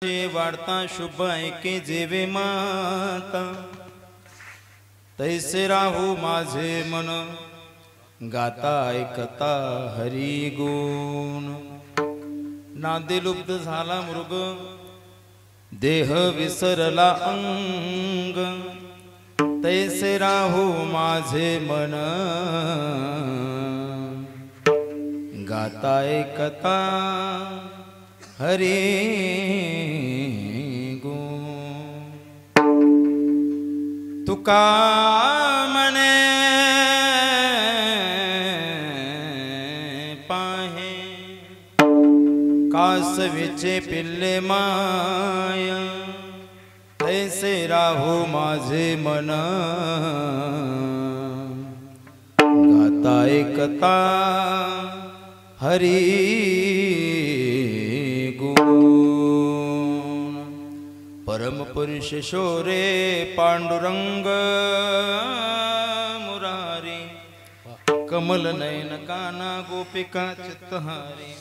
वार्ता शुभ ऐके जेवे माता, तैसे राहू माझे मन, गाता ऐकता हरी गुण। नादे लुब्ध झाला मृग, देह विसरला अंग, तैसे राहू माझे मन, गाता ऐकता हरी गुण। तुका मने पाहे, कासवीचे पिल्ले माय, तैसे राहू माझे मन, गाता ऐकता हरी गुण। परम पुरुष शोरे पांडुरंग मुरारी, कमल नयन काना गोपिका चित्तहारी,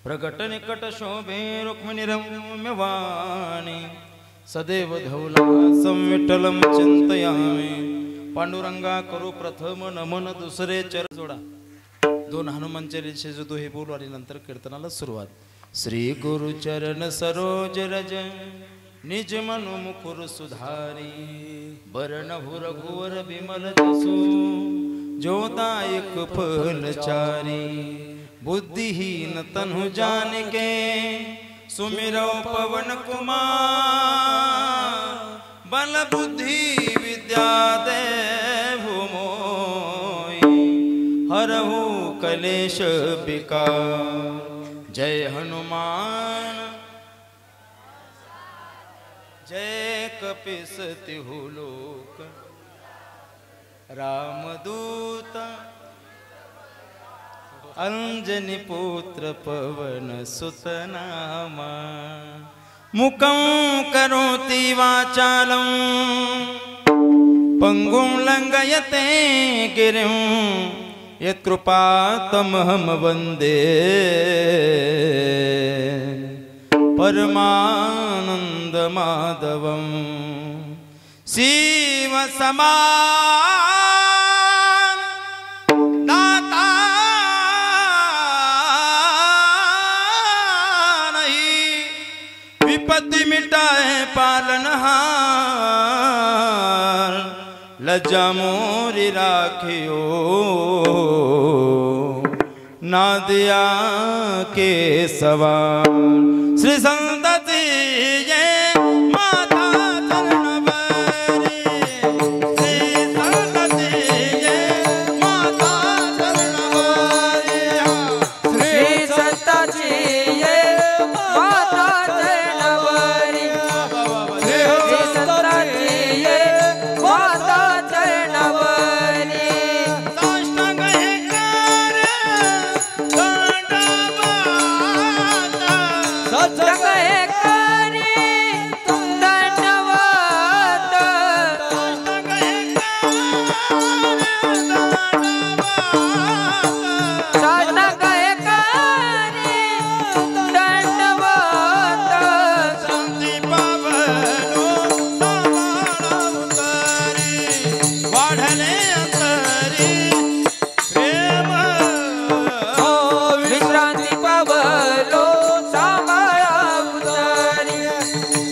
प्रगट निकट शोभे रुक्मिणी रम्यवाणी, सदैव धौला संविठ्ठलं चिंतयामि। पांडुरंगा करू प्रथम नमन, दुसरे चर जोडा। दोन हनुमान चालीसे दोहे बोलू आणि नंतर कीर्तनाला सुरुवात। श्री गुरु चरण सरोज रज, निज मनु मुकुर सुधारी, बरन रघुवर बिमल जसु, जोदायक फलचारी। बुद्धिहीन तनु जानिके, सुमिरौ पवन कुमार, बल बुद्धि विद्या देहु मोहि, हरहु कलेश विकार। जय हनुमान जय कपीस तिहु लोक, रामदूत अंजनी पुत्र पवन सुत नामा। मुखं करोति वाचालं, पंगुं लंघयते गिरिं, यत्कृपातमहं वन्दे परमानंद माधवं। शिव समान दाता नहीं, विपत्ति मिटाए पालनहार, लज्जा मोरी राखियो ना दिया के सवार। श्री संतति ये माता चरण बरी, श्री संतति ये माता चरण बरी, श्री संतति ये माता चरण बरी, श्री संतति ये माता चरण बरी। साष्टांग हे करे दंडवत, साष्टांग हे साष्टांग हे करे दंडवत। शांती पावलो सामाळावतारी, वाढले अंतरी प्रेम। विश्रांती पावलो सांभाळावतारी,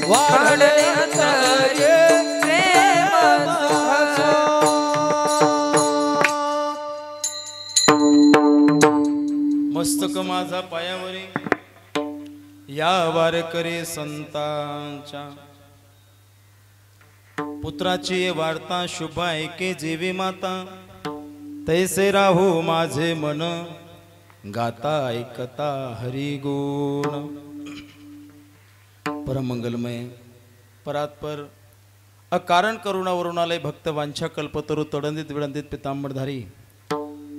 वाढले अंतरी प्रेम सुख। मस्तक माझा पायावरी, या वारकरी संतांच्या, पुत्राची वार्ता शुभ ऐके जेवी माता, तैसे राहू माझे मन, गाता ऐकता हरी गुण। परमंगलमय परात्पर अकारण करुणावरुणालय भक्त वांछा कल्पतरु तडंदित विडंदित पितांबरधारी,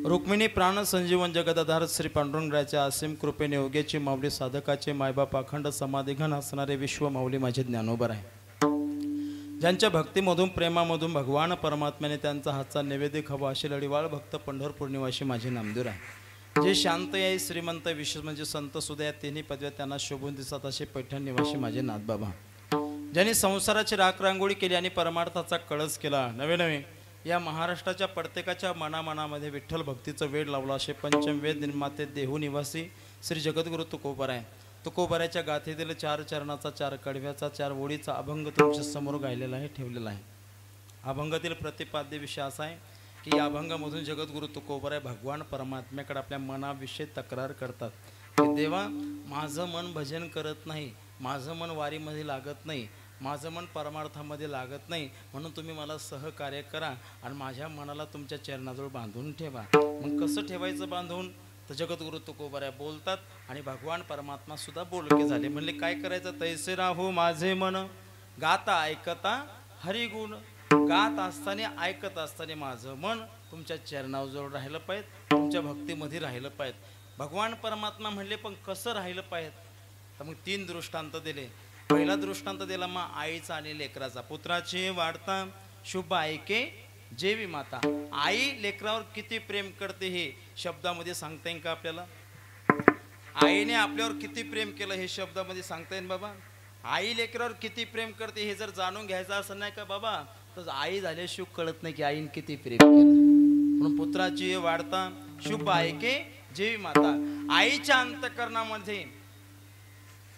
रुक्मिणी प्राण संजीवन जगदाधार श्री पांडुरंगाच्या असीम कृपेने योग्याची माऊली, साधकाचे मायबाप अखंड समाधिघन असणारे विश्व माऊली माझे ज्ञानोबर आहे। ज्यांच्या भक्तीमधून प्रेमामधून भगवान परमात्म्याने त्यांचा हातचा नैवेद्य खावा अशी लढीवाळ भक्त पंढरपूर निवासी माझे नामदेव आहे। जे शांत आहे श्रीमंत विशेष म्हणजे संत सुदया तिन्ही पदव्या त्यांना शोभून दिसत असे पैठण निवासी माझे नाथबाबा, ज्यांनी संसाराची राख रांगोळी केली आणि परमार्थाचा कळस केला. नवे नवे या महाराष्ट्राच्या प्रत्येकाच्या मनामनामध्ये विठ्ठल भक्तीचं वेड लावला असे पंचम वेद निर्माते देहू निवासी श्री जगद्गुरु तुकोबाराय. तुकोबाराच्या गाथेतील 4 चरणाचा 4 कडव्याचा 4 ओळीचा अभंग तुमच्या समोर गायलेला आहे, ठेवलेला आहे. अभंगातील प्रतिपाद्य विषय असा आहे की या अभंगामधून जगद्गुरु तुकोबाराय भगवान परमात्म्याकडे आपल्या मनाविषयी तक्रार करतात की देवा, माझं मन भजन करत नाही, माझं मन वारीमध्ये लागत नाही, माझं मन परमार्थामध्ये लागत नाही, म्हणून तुम्ही मला सहकार्य करा आणि माझ्या मनाला तुमच्या चरणाजवळ बांधून ठेवा. मग कसं ठेवायचं बांधून? तर जगद्गुरु तुकोबाराय बोलतात आणि भगवान परमात्मा सुद्धा बोलके झाले. म्हणले काय करायचं? तैसे राहू माझे मन गाता ऐकता हरिगुण. गात असताना ऐकत असताना माझं मन तुमच्या चरणाजवळ राहिलं पाहिजे, तुमच्या भक्तीमध्ये राहिलं पाहिजे. भगवान परमात्मा म्हणले पण कसं राहिलं पाहिजे? तर मग 3 दृष्टांत दिले. पहिला दृष्टांत दिला मग आईचा आणि लेकराचा. पुत्राची वाढता शुभ ऐके जेवी माता. आई लेकरावर किती प्रेम करते हे शब्दामध्ये सांगता येईल का आपल्याला? आईने आपल्यावर किती प्रेम केलं हे शब्दामध्ये सांगता येईल बाबा? आई लेकरावर किती प्रेम करते हे जर जाणून घ्यायचं असं नाही का बाबा, तर आई झाल्याशिवाय कळत नाही की आईने किती प्रेम केलं. म्हणून पुत्राची वाढता शुभ ऐके जेवी माता. आईच्या अंतःकरणामध्ये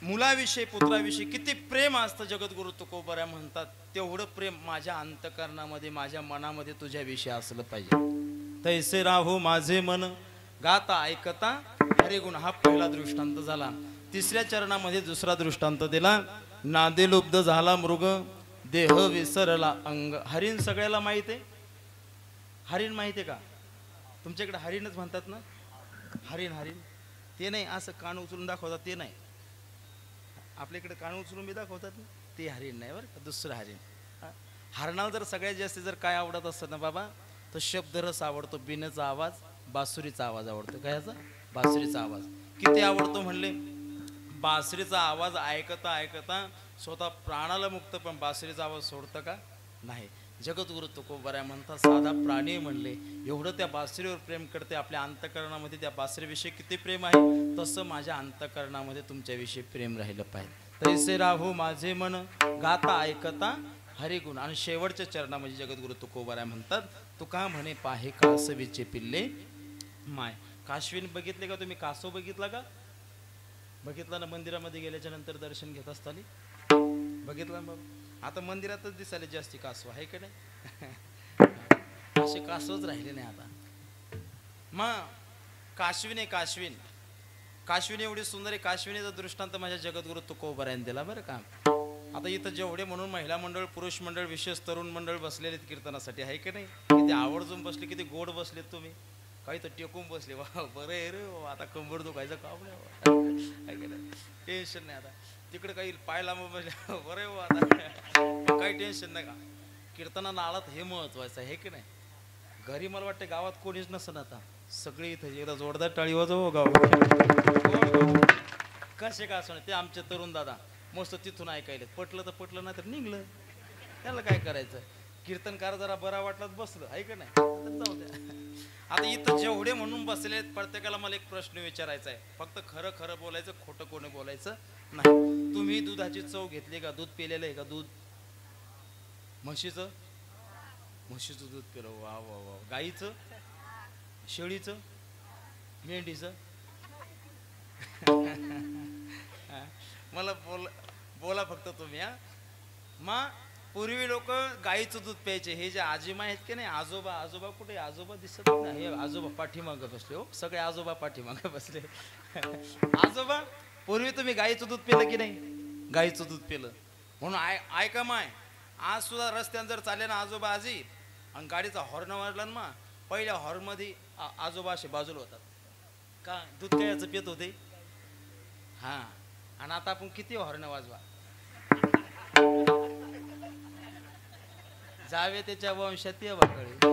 मुलाविषयी पुत्राविषयी किती प्रेम असतं जगद्गुरु तुकोबाराय म्हणतात, तेवढं प्रेम माझ्या अंतःकरणामध्ये माझ्या मनामध्ये तुझ्याविषयी असलं पाहिजे. तैसे राहू माझे मन गाता ऐकता हरिगुण. हा पहिला दृष्टांत झाला. तिसऱ्या चरणामध्ये दुसरा दृष्टांत दिला. नादे लुब्ध झाला मृग देह विसरला अंग. हरिण सगळ्याला माहित आहे? हरिण माहिती आहे का? तुमच्याकडे हरिणच म्हणतात ना? हरिण हरिण ते नाही असं कान उचलून दाखवतात ते नाही. आपल्याकडे कान उचलून बी दाखवतात ना, ते हरिण नाही बरं का, दुसरं हरिण. हरणाला जर सगळ्यात जास्त जर काय आवडत असतं ना बाबा, तर शब्दरस आवडतो, बिनचा आवाज, बासुरीचा आवाज आवडतो. कायचा? बासुरीचा आवाज. किती आवडतो म्हणले? बासरीचा आवाज ऐकता ऐकता स्वतः प्राणाला मुक्त, पण बासरीचा आवाज सोडतं का? नाही. जगद्गुरु तुकोबाराय म्हणतात साधा प्राणी म्हणले एवढं त्या बासरीवर प्रेम करते. आपल्या अंतःकरणामध्ये त्या बासरीविषयी किती प्रेम आहे, तसं माझ्या अंतःकरणामध्ये तुमच्याविषयी प्रेम राहिलं पाहिजे. तैसे राहू माझे मन गाता ऐकता हरिगुण. आणि शेवटच्या चरणामध्ये जगद्गुरु तुकोबाराय म्हणतात तुका म्हणे पाहे कासवीचे पिल्ले माय. काशवीन बघितले का तुम्ही? कासव बघितला का? बघितला ना? मंदिरामध्ये गेल्याच्या नंतर दर्शन घेत असताना बघितला ना बाबा? आता मंदिरातच दिसायला जास्ती कासव आहे का नाही? असे कासवच राहिले नाही आता. मग काशवीन आहे, काशवीन. काशवीन एवढी सुंदर आहे. काशवीनेचा दृष्टांत माझ्या जगद्गुरु तुकोबारायने दिला बरं का. आता इथं जेवढे म्हणून महिला मंडळ, पुरुष मंडळ, विशेष तरुण मंडळ बसलेले कीर्तनासाठी आहे की नाही? किती आवर्जून बसले, किती गोड बसलेत तुम्ही. काही तर टेकून बसले. वा बरं आहे रे, आता कंबर दुखायचं काम नाही, टेन्शन नाही. आता तिकडे काही पाय लांब बसले, बरं हो आता काही टेन्शन नाही का. कीर्तनाला आलात हे महत्वाचं आहे की नाही? घरी मला वाटतं गावात कोणीच नसन आता, सगळे इथं एकदा जोरदार टाळी वाजव गाव. कसे का असं ते आमचे तरुण दादा मस्त तिथून ऐकायला. पटलं तर पटलं, नाही तर निघलं. त्याला काय करायचं? कीर्तनकार जरा बरा वाटला बसलं आहे का नाही, तर जाऊ द्या. आता इथं जेवढे म्हणून बसले प्रत्येकाला मला एक प्रश्न विचारायचा आहे. फक्त खरं खरं बोलायचं, खोटं कोणी बोलायचं नाही. तुम्ही दुधाची चव घेतली का? दूध पिलेलं आहे का? दूध म्हशीचं दूध पिलं. वा वा वा. गाईचं, शेळीचं, मेंढीचं? मला बोला फक्त तुम्ही. हा मग पूर्वी लोक गाईचं दूध प्यायचे. हे जे आजीमा आहेत की नाही, आजोबा कुठे? आजोबा दिसत नाही. हे आजोबा पाठीमागं बसले. हो सगळे आजोबा पाठीमागं बसले. आजोबा पूर्वी तुम्ही गाईचं दूध पिलं की नाही? गाईचं दूध पिलं म्हणून ऐका माय, आज सुद्धा रस्त्यानं जर चालले ना आजोबा आजी आणि गाडीचा हॉर्न वाजला ना, पहिल्या हॉर्नमध्ये आजोबा असे बाजूला होतात का? दूध कायचं पित होते. हा, आणि आता आपण किती हॉर्न वाजवा, जावे त्याच्या वंशात ये बाकडे.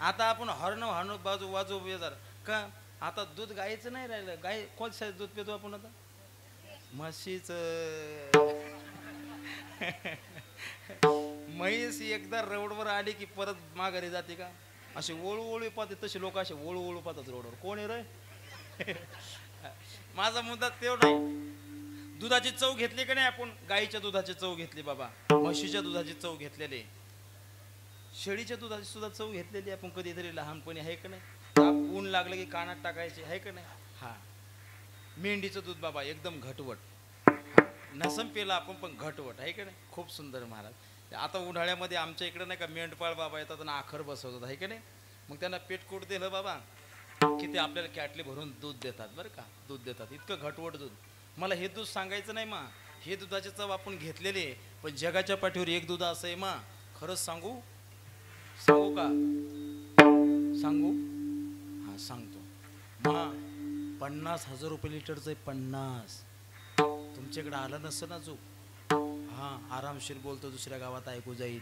आता आपण हॉर्न वाजू बेजार का? आता दूध गाईचं नाही राहिलं. गाय कोणत्या दूध पितो आपण आता? म्हशीच. म्हैस एकदा रोडवर आली की परत माघारी जाते का? असे ओळू ओळू पाहते तसे लोक असे ओळू ओळू पाहतात रोडवर. कोण आहे रे? माझा मुद्दा तेवढा नाही. दुधाची चव घेतली का नाही आपण? गाईच्या दुधाची चव घेतली बाबा, म्हशीच्या दुधाची चव घेतलेली, शेळीच्या दुधाची सुद्धा चव घेतलेली आपण कधीतरी लहानपणी, आहे का नाही? ताप ऊन लागलं की कानात टाकायचे, आहे का नाही? हा. मेंढीचं दूध बाबा एकदम घटवट, नसम पेला आपण पण घटवट, आहे का नाही? खूप सुंदर महाराज. आता उन्हाळ्यामध्ये आमच्या इकडे नाही का मेंढपाळ बाबा येतात आणि आखर बसवतात, आहे का नाही? मग त्यांना पेटकोट दिलं बाबा की ते आपल्याला कॅटली भरून दूध देतात, बरं का, दूध देतात, इतकं घटवट दूध. मला हे दूध सांगायचं नाही मा, हे दुधाची चव आपण घेतलेली आहे, पण जगाच्या पाठीवर एक दूध असं आहे मा, खरंच सांगू का? सांगू? हा सांगतो मा. 50,000 रुपये लिटरचं आहे. 50. तुमच्याकडे आलं नसतं ना चूक. हा, आरामशीर बोलतो, दुसऱ्या गावात ऐकू जाईल.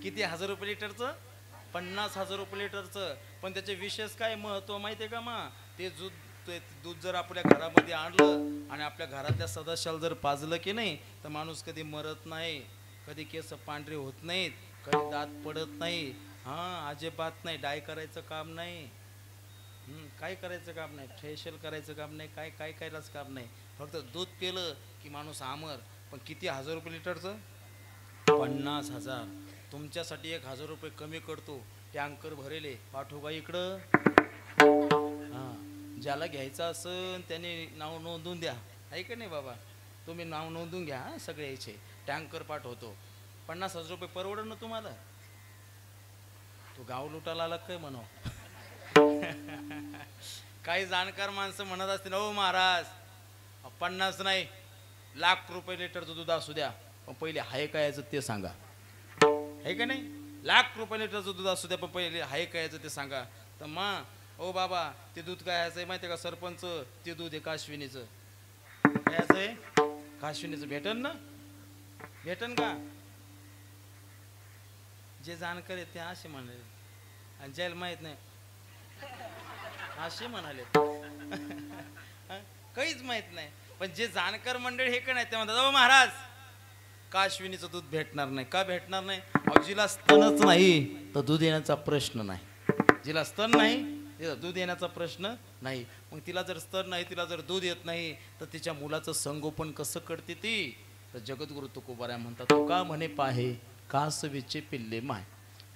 किती 1,000 रुपये लिटरचं? 50,000 रुपये लिटरचं. पण त्याचे विशेष काय महत्व माहिती आहे का मा? ते दूध जर आपल्या घरामध्ये आणलं आणि आपल्या घरातल्या सदस्याला जर पाजलं की नाही, तर माणूस कधी मरत नाही, कधी केस पांढरे होत नाहीत, कधी दात पडत नाही. हा, अजिबात नाही. डाय करायचं काम नाही, काय करायचं काम नाही, फेशियल करायचं काम नाही, काय करायचं काम नाही. फक्त दूध पिलं की माणूस आमर. पण किती 1,000 रुपये लिटरचं? 50,000. तुमच्यासाठी 1,000 रुपये कमी करतो. टँकर भरेले पाठवू का इकडं? हां, ज्याला घ्यायचं असेल त्याने नाव नोंदवून द्या, आहे का नाही बाबा? तुम्ही नाव नोंदवून घ्या, सगळे यायचे टँकर पाठवतो. 50,000 रुपये परवडत ना तुम्हाला? तू गाव लुटायला आला काय म्हणाव? काही जाणकार माणसं म्हणत असतील, हो महाराज 50 नाही, ₹1,00,000 लिटरचं दूध असू द्या, पण पहिले हाय काय याचं ते सांगा, आहे का नाही? ₹1,00,000 लिटरचं दूध असू द्या, पण पहिले हाय काय याचं ते सांगा. तर मा ओ बाबा, ते दूध काय याचं आहे माहिती आहे का सरपंच? ते दूध आहे काश्विनीचं. काय याचं आहे? काश्विनीचं. भेटन ना? भेटन का? जे जाणकार आहेत ते असे म्हणाले, आणि ज्याला माहित नाही असे म्हणाले. काहीच माहित नाही. पण जे जाणकार मंडळ हे का नाही ते म्हणतात, ओ महाराज काश्विनीचं दूध भेटणार नाही. का भेटणार नाही? जिला स्तनच नाही तर दूध येण्याचा प्रश्न नाही. जिला स्तन नाही तिला दूध येण्याचा प्रश्न नाही. मग तिला जर स्तन नाही, तिला जर दूध येत नाही, तर तिच्या मुलाचं संगोपन कसं करते ती? तर जगद्गुरु तुकोबाराय म्हणतात, तुका म्हणे पाहे कासवीचे पिल्ले माय.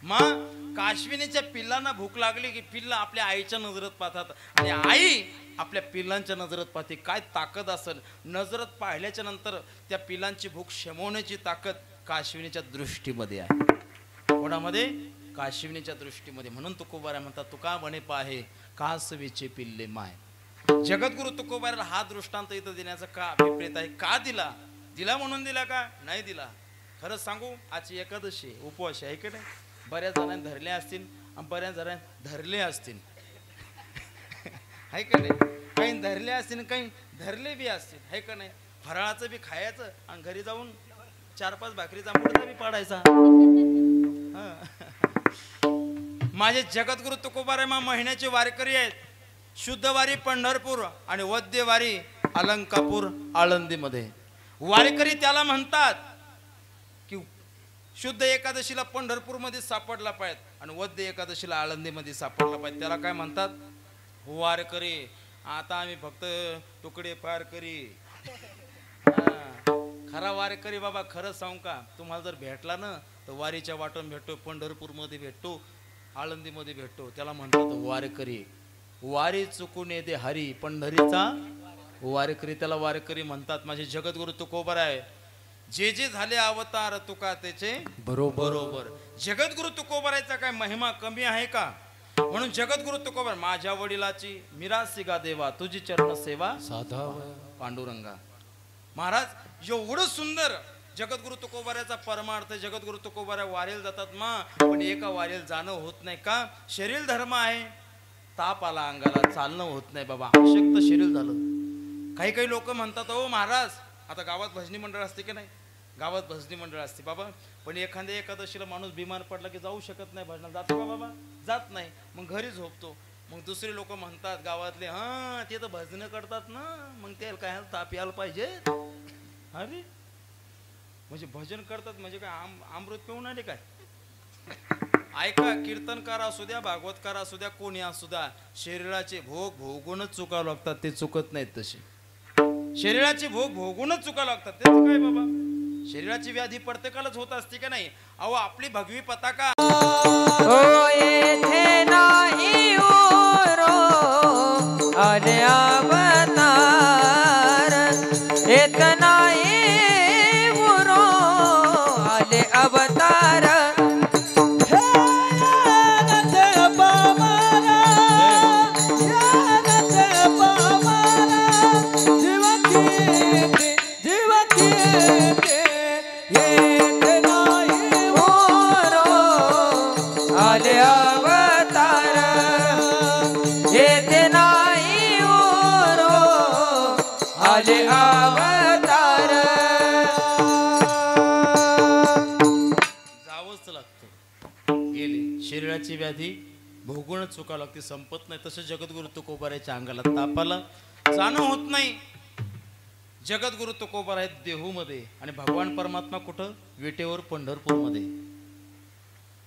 मग काश्विनीच्या पिल्लांना भूक लागली की पिल्ल आपल्या आईच्या नजरेत पाहतात, आणि आई आपल्या पिल्लांच्या नजरेत पाहते. काय ताकद असेल! नजरेत पाहिल्याच्या नंतर त्या पिल्लांची भूक शमवण्याची ताकद काश्विनीच्या दृष्टीमध्ये आहे. कोणामध्ये? काश्विनीच्या दृष्टीमध्ये. म्हणून तुकोबाराय म्हणतात, तुका म्हणे पाहे कासवीचे पिल्ले माय. जगद्गुरु तुकोबारायला हा दृष्टांत इथं देण्याचा का अभिप्रेत आहे? का दिला? दिला म्हणून दिला का? नाही दिला. खरंच सांगू, आजची एकादशी उपवास आहे की नाही? बऱ्याच जणांनी धरले असतील आणि बऱ्याच जणांनी धरले असतील, आहे का नाही? काही धरले असतील, काही धरले बी असतील, आहे का नाही? फराळाचं बी खायचं आणि घरी जाऊन 4-5 भाकरीचा मुडदा बी पाडायचा. माझे जगद्गुरु तुकोबाराय महिन्याचे वारकरी आहेत. शुद्ध वारी पंढरपूर आणि वद्य वारी अलंकापूर आळंदीमध्ये. वारकरी त्याला म्हणतात की शुद्ध एकादशीला पंढरपूरमध्ये सापडला पाहिजे आणि वद्य एकादशीला आळंदीमध्ये सापडला पाहिजे. त्याला काय म्हणतात? वारकरी. आता आम्ही फक्त तुकडे पार करी. खरा वारकरी बाबा, खरं सांगू का, तुम्हाला जर भेटला ना तर वारीच्या वाटून भेटतो, पंढरपूरमध्ये भेटतो, आळंदीमध्ये भेटतो. त्याला म्हणतात वारकरी. वारी चुकून येते हरी, पंढरीचा वारकरी, त्याला वारकरी म्हणतात. माझे जगद्गुरु तुकोबाराय जे जे झाले अवतार तुका त्याचे बरोबर. जगद्गुरु तुकोबारायचा काय महिमा कमी आहे का? म्हणून जगद्गुरु तुकोबार, माझ्या वडिलाची मिरासी गा देवा, तुझी चरण सेवा साधाव पांडुरंगा. महाराज एवढं सुंदर जगद्गुरु तुकोबारायचा परमार्थ. जगद्गुरु तुकोबाराय वारेल जातात मा, पण एका वारेल जाणं होत नाही का? शरीर धर्म आहे. ताप आला अंगाला, चालणं होत नाही बाबा, अशक्त शरीर झालं. काही काही लोक म्हणतात, हो महाराज, आता गावात भजनी मंडळ असते की नाही? गावात भजनी मंडळ असते बाबा, पण एखाद्या एकादशीला माणूस बिमार पडला की जाऊ शकत नाही भजनाला. जातो का बाबा? जात नाही. मग घरी झोपतो. मग दुसरे लोक म्हणतात गावातले, हा ते तर भजनं करतात ना, मग त्याला काय ताप यायला पाहिजे. अरे म्हणजे भजन करतात म्हणजे काय अमृत पिऊन आले काय? ऐका, कीर्तनकार असू द्या, भागवतकार असू द्या, कोणी असू द्या, शरीराचे भोग भोगूनच चुकावं लागतात, ते चुकत नाहीत तसे. शरीराचे भोग भोगूनच चुकावं लागतात, त्याचं काय बाबा. शरीराची व्याधी प्रत्येकालाच होत असते का नाही. अहो आपली भगवी पताका ओ येथे नाही उरो आले अवतार, येत नाही उरो आले अवतार. आले अवतार, येते नाही उरो आले अवतार. जावंच लागतं. गेले शरीराची व्याधी भोगूनच चुकावं लागते, संपत नाही. तसं जगद्गुरु तुकोबाराच्या अंगाला तापाला जाणं होत नाही. जगद्गुरु तुकोबार आहेत देहूमध्ये आणि भगवान परमात्मा कुठं, विटेवर पंढरपूरमध्ये.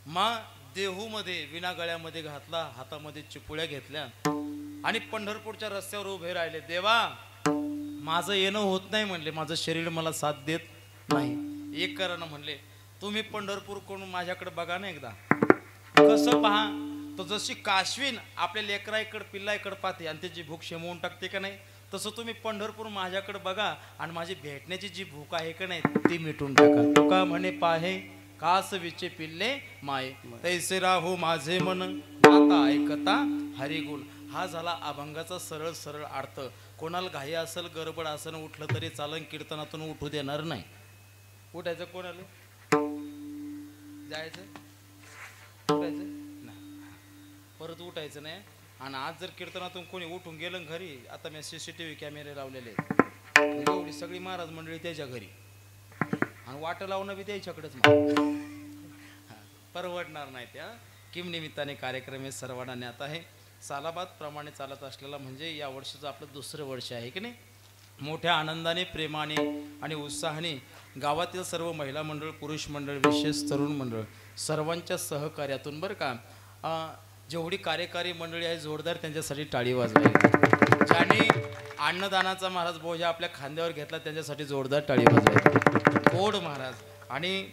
मा देहूमध्ये विना गळ्यामध्ये घातला, हातामध्ये चिपुळ्या घेतल्या आणि पंढरपूरच्या रस्त्यावर उभे राहिले. देवा माझं येणं होत नाही म्हणले, माझं शरीर मला साथ देत नाही. एक करा ना म्हणले, तुम्ही पंढरपूर करून माझ्याकडे बघा ना एकदा. कसं पहा, तो जशी काश्वीन आपल्या लेकराईकडे पिल्लाईकडे पाहते आणि त्याची भूक शेमवून टाकते का नाही, तसं तुम्ही पंढरपूर माझ्याकडे बघा आणि माझी भेटण्याची जी भूक आहे का नाही ती मिटून टाका. तुका म्हणे पाहे कास विचे पिल्ले माये, तैसे राहू माझे मन आता ऐकता हरिगुण. हा झाला अभंगाचा सरळ सरळ अर्थ. कोणाला घाई असेल, गडबड असेल, उठलं तरी चालन, कीर्तनातून उठू देणार नाही. उठायचं कोणाला, जायचं उठायचं नाही, परत उठायचं नाही. आणि आज जर कीर्तनातून कोणी उठून गेलं घरी, आता मी CCTV कॅमेरे लावलेले आहेत, एवढी सगळी महाराज मंडळी त्याच्या घरी आणि वाट लावणं बी त्याच्याकडेच, परवडणार नाही. त्या किम निमित्ताने कार्यक्रम हे सर्वांना ज्ञात आहे. सालाबाद प्रमाणे चालत असलेला म्हणजे या वर्षीचं आपलं दुसरं वर्ष आहे की नाही. मोठ्या आनंदाने, प्रेमाने आणि उत्साहाने गावातील सर्व महिला मंडळ, पुरुष मंडळ, विशेष तरुण मंडळ सर्वांच्या सहकार्यातून बरं का, जेवढी कार्यकारी मंडळी आहे जोरदार त्यांच्यासाठी टाळी वाजवायची. ज्याने अन्नदानाचा महाराज बोजा आपल्या खांद्यावर घेतला त्यांच्यासाठी जोरदार टाळी वाजवायची. गोड महाराज आणि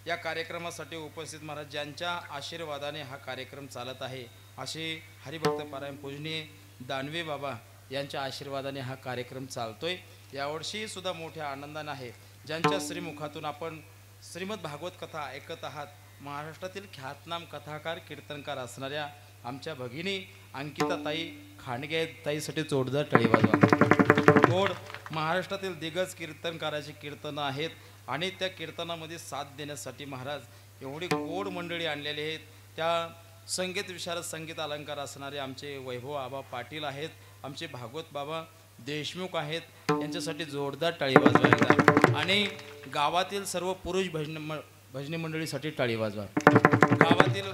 या कार्यक्रमासाठी उपस्थित महाराज ज्यांच्या आशीर्वादाने हा कार्यक्रम चालत आहे, असे हरिभक्त पारायण पूजनीय दानवे बाबा यांच्या आशीर्वादाने हा कार्यक्रम चालतोय. यावर्षी सुद्धा मोठ्या आनंदाने आहे. ज्यांच्या श्रीमुखातून आपण श्रीमद भागवत कथा ऐकत आहात, महाराष्ट्रातील ख्यातनाम कथाकार कीर्तनकार असणाऱ्या आमच्या भगिनी अंकिताताई खांडगे ताईसाठी जोरदार टाळी वाजवा. गोड महाराष्ट्रातील दिग्गज कीर्तनकाराची कीर्तनं आहेत आणि त्या कीर्तनामध्ये साथ देण्यासाठी महाराज एवढी गोड मंडळी आणलेली आहेत. त्या संगीत विशारद, संगीत अलंकार असणारे आमचे वैभव आबा पाटील आहेत, आमचे भागवत बाबा देशमुख आहेत, यांच्यासाठी जोरदार टाळी वाजवा. आणि गावातील सर्व पुरुष भजनी मंडळीसाठी टाळी वाजवा. गावातील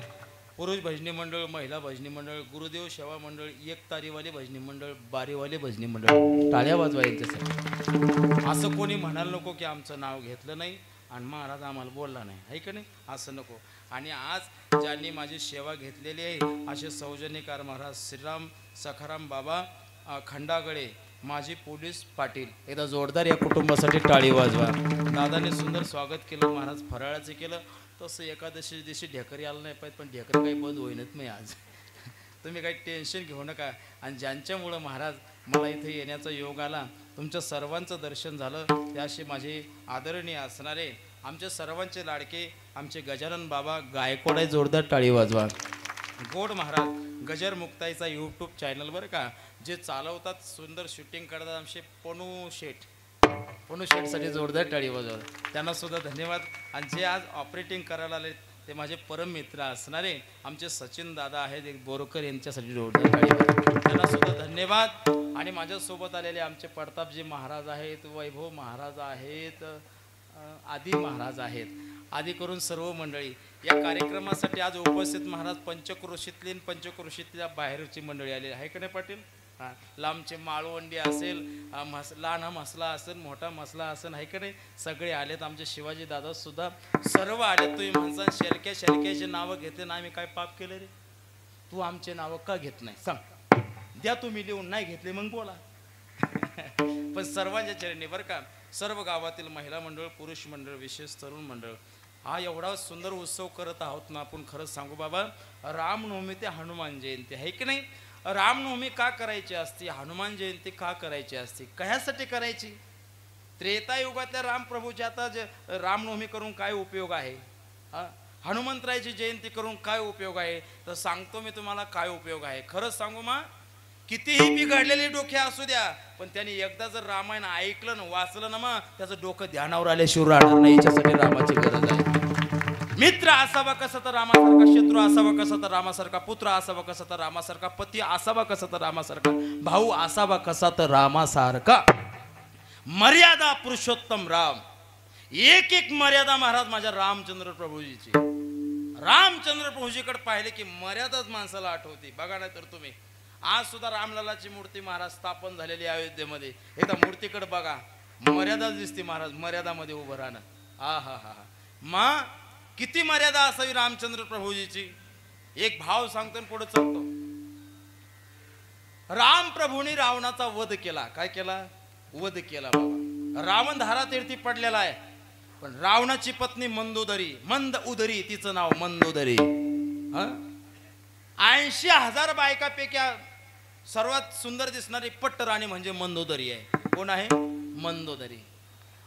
पुरुष भजनी मंडळ, महिला भजनी मंडळ, गुरुदेव सेवा मंडळ, एकतारीवाले भजनी मंडळ, बारीवाले भजनी मंडळ, टाळ्या वाजवा यांच्यासाठी. असं कोणी म्हणायला नको की आमचं नाव घेतलं नाही आणि महाराज आम्हाला बोलला नाही, आहे का नाही, असं नको. आणि आज ज्यांनी माझी सेवा घेतलेली आहे असे सौजन्यकार महाराज श्रीराम सखाराम बाबा खंडागळे, माजी पोलीस पाटील, एकदा जोरदार या कुटुंबासाठी टाळी वाजवा. दादाने सुंदर स्वागत केलं महाराज, फराळाचं केलं. तसं एकादशी दिवशी ढेकरी आलं नाही पाहिजे, पण ढेकरी काही बंद होईनच नाही आज. तुम्ही काही टेन्शन घेऊ नका. आणि ज्यांच्यामुळं महाराज मला इथे येण्याचा योग आला, तुमच्या सर्वांचं दर्शन झालं, त्याशी माझे आदरणीय असणारे आमच्या सर्वांचे लाडके आमचे गजानन बाबा गायकवाड, जोरदार टाळी वाजवा. गोड महाराज गजर मुक्ताईचा यूट्यूब चॅनल बरं का, जे चालवतात, सुंदर शूटिंग करतात आमचे पनू शेठसाठी जोरदार टाळी वाजवा. त्यांना सुद्धा धन्यवाद. आणि जे आज ऑपरेटिंग करायला आले ते माझे परम मित्र असणारे आमचे सचिन दादा आहेत एक बोरकर, यांच्यासाठी जोरदार टाळी वाजवा. त्यांना सुद्धा धन्यवाद. आणि माझ्यासोबत आलेले आमचे प्रतापजी महाराज आहेत, वैभव महाराज आहेत, आदी महाराज आहेत, आदी करून सर्व मंडळी या कार्यक्रमासाठी आज उपस्थित महाराज. पंचक्रोशीतली पंचक्रोशीतल्या बाहेरची मंडळी आलेली आहे का नाही पाटील, हा, लांबचे माळवंडी असेल, लहान मसला असेल, मोठा मसला असेल, आहे का नाही, सगळे आलेत. आमचे शिवाजी दादा सुद्धा सर्व आलेत. तुम्ही माणसां शेलक्याचे नावं घेते ना, आम्ही काय पाप केलं रे? तू आमचे नावं का घेत नाही सांग? द्या तुम्ही लिहून, नाही घेतले मग बोला. पण सर्वांच्या चरणी बरं का, सर्व गावातील महिला मंडळ, पुरुष मंडळ, विशेष तरुण मंडळ, हा एवढा सुंदर उत्सव करत आहोत ना आपण. खरंच सांगू बाबा, रामनवमी ते हनुमान जयंती आहे की नाही. रामनवमी का करायची असते, हनुमान जयंती का करायची असते, कशासाठी करायची? त्रेतायुगातल्या रामप्रभूची आता रामनवमी करून काय उपयोग आहे? हनुमंतरायाची जयंती करून काय उपयोग आहे? तर सांगतो मी तुम्हाला काय उपयोग आहे. खरंच सांगू मा, कितीही बिघडलेली डोके असू द्या, पण त्यांनी एकदा जर रामायण ऐकलं ना, वाचलं ना, मग त्याचं डोकं ध्यानावर आल्याशिवाय राहणार नाही. याच्यासाठी रामाची गरज आहे. मित्र असावा कसा तर रामासारखा, शत्रू असावा कसा तर रामासारखा, पुत्र असावा कसा तर रामासारखा, पती असावा कसा तर रामासारखा, भाऊ असावा कसा तर रामासारखा. मर्यादा पुरुषोत्तम राम. एक एक मर्यादा महाराज माझ्या रामचंद्र प्रभूजीची. रामचंद्र प्रभूजीकडे पाहिले की मर्यादाच माणसाला आठवते. बघा नाही तर तुम्ही आज सुद्धा रामललाची मूर्ती महाराज स्थापन झालेली अयोध्येमध्ये. एकदा मूर्तीकडे बघा, मर्यादा दिसते महाराज, मर्यादामध्ये उभं राहणं. हा हा हा हा. मग किती मर्यादा असावी रामचंद्र प्रभूजीची. एक भाव सांगतो आणि पुढे चालतो. राम प्रभूंनी रावणाचा वध केला. काय केला? वध केला बाबा. रावण धारातीर्थी पडलेला आहे, पण रावणाची पत्नी मंदोदरी, मंद उदरी तिचं नाव, मंदोदरी. 80,000 बायकापैकी सर्वात सुंदर दिसणारी पट्टराणी म्हणजे मंदोदरी आहे. कोण आहे? मंदोदरी.